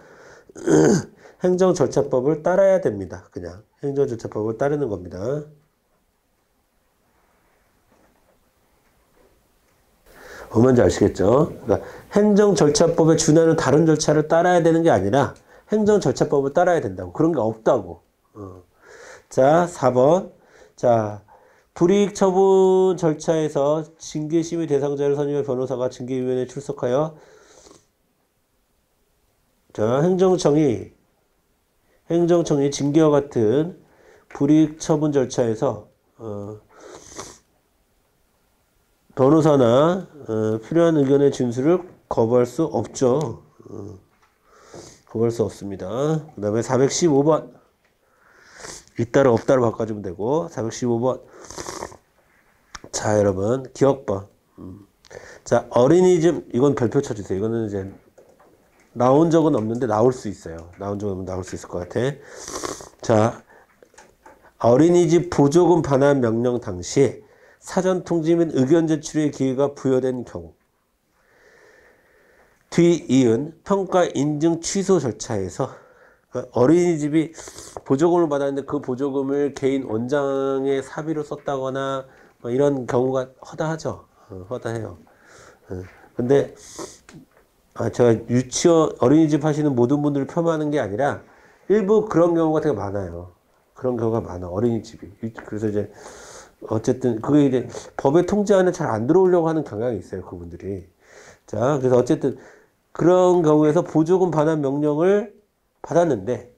행정절차법을 따라야 됩니다. 그냥 행정절차법을 따르는 겁니다. 뭔지 아시겠죠? 그러니까 행정절차법에 준하는 다른 절차를 따라야 되는 게 아니라 행정절차법을 따라야 된다고. 그런 게 없다고. 자, 4번. 자, 불이익 처분 절차에서 징계심의 대상자를 선임할 변호사가 징계위원회에 출석하여, 자, 행정청이 징계와 같은 불이익 처분 절차에서 변호사나 필요한 의견의 진술을 거부할 수 없죠. 거부할 수 없습니다. 그 다음에 415번. 있다로 없다로 바꿔주면 되고, 415번. 자, 여러분, 기억번. 자, 어린이집, 이건 별표 쳐주세요. 이거는 이제 나온 적은 없는데 나올 수 있어요. 나온 적은 없는데 나올 수 있을 것 같아. 자, 어린이집 보조금 반환 명령 당시 사전 통지 및 의견 제출의 기회가 부여된 경우, 뒤이은 평가 인증 취소 절차에서 어린이집이 보조금을 받았는데 그 보조금을 개인 원장의 사비로 썼다거나 뭐 이런 경우가 허다하죠. 허다해요. 근데 제가 유치원 어린이집 하시는 모든 분들을 폄하하는 게 아니라 일부 그런 경우가 되게 많아요. 그런 경우가 많아 어린이집이. 그래서 이제 어쨌든 그게 이제 법의 통제 안에 잘 안 들어오려고 하는 경향이 있어요, 그분들이. 자, 그래서 어쨌든 그런 경우에서 보조금 반환 명령을 받았는데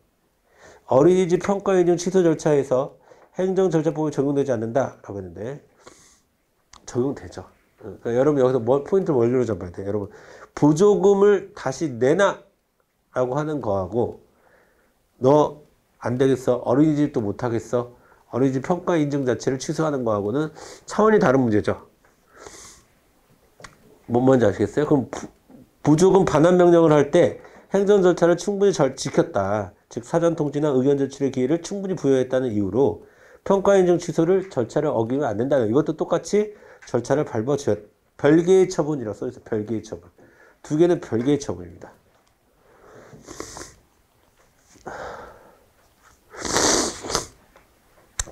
어린이집 평가 인증 취소 절차에서 행정절차법이 적용되지 않는다라고 했는데 적용되죠. 그러니까 여러분 여기서 포인트를 원리로 잡아야 돼요. 여러분 보조금을 다시 내놔라고 하는 거하고 너 안 되겠어 어린이집도 못 하겠어 어린이집 평가 인증 자체를 취소하는 거하고는 차원이 다른 문제죠. 뭔지 아시겠어요? 그럼 보조금 반환 명령을 할 때 행정 절차를 충분히 잘 지켰다. 즉 사전 통지나 의견 제출의 기회를 충분히 부여했다는 이유로 평가 인증 취소를 절차를 어기면 안 된다는 이것도 똑같이 절차를 밟아 주었 별개의 처분이라고 써있어요. 별개의 처분. 두 개는 별개의 처분입니다.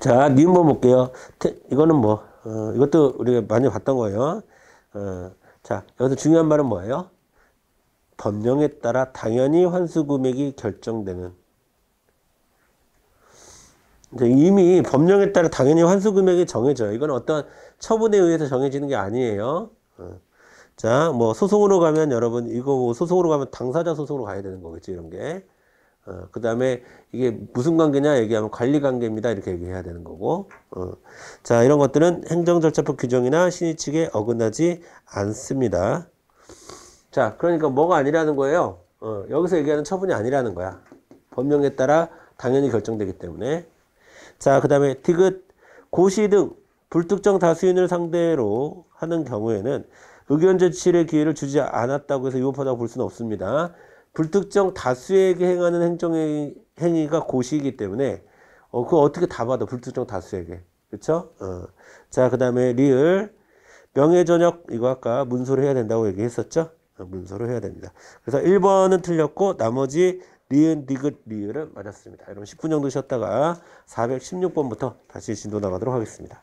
자, 니은번 볼게요. 이거는 뭐 이것도 우리가 많이 봤던 거예요. 자, 여기서 중요한 말은 뭐예요? 법령에 따라 당연히 환수 금액이 결정되는. 이미 법령에 따라 당연히 환수 금액이 정해져요. 이건 어떤 처분에 의해서 정해지는 게 아니에요. 자, 뭐 소송으로 가면 여러분 이거 뭐 소송으로 가면 당사자 소송으로 가야 되는 거겠지 이런 게. 그 다음에 이게 무슨 관계냐 얘기하면 관리 관계입니다 이렇게 얘기해야 되는 거고. 자, 이런 것들은 행정절차법 규정이나 신의 측에 어긋나지 않습니다. 자, 그러니까 뭐가 아니라는 거예요. 여기서 얘기하는 처분이 아니라는 거야. 법령에 따라 당연히 결정되기 때문에. 자, 그 다음에 디귿 고시 등 불특정 다수인을 상대로 하는 경우에는 의견 제출의 기회를 주지 않았다고 해서 위법하다고 볼 수는 없습니다. 불특정 다수에게 행하는 행위가 고시이기 때문에 그거 어떻게 다 받아 불특정 다수에게. 그쵸? 자, 그 다음에 리을 명예전역 이거 아까 문서로 해야 된다고 얘기했었죠? 문서로 해야 됩니다. 그래서 1번은 틀렸고 나머지 리은, 디귿, 리을은 맞았습니다. 여러분 10분 정도 쉬었다가 416번부터 다시 진도 나가도록 하겠습니다.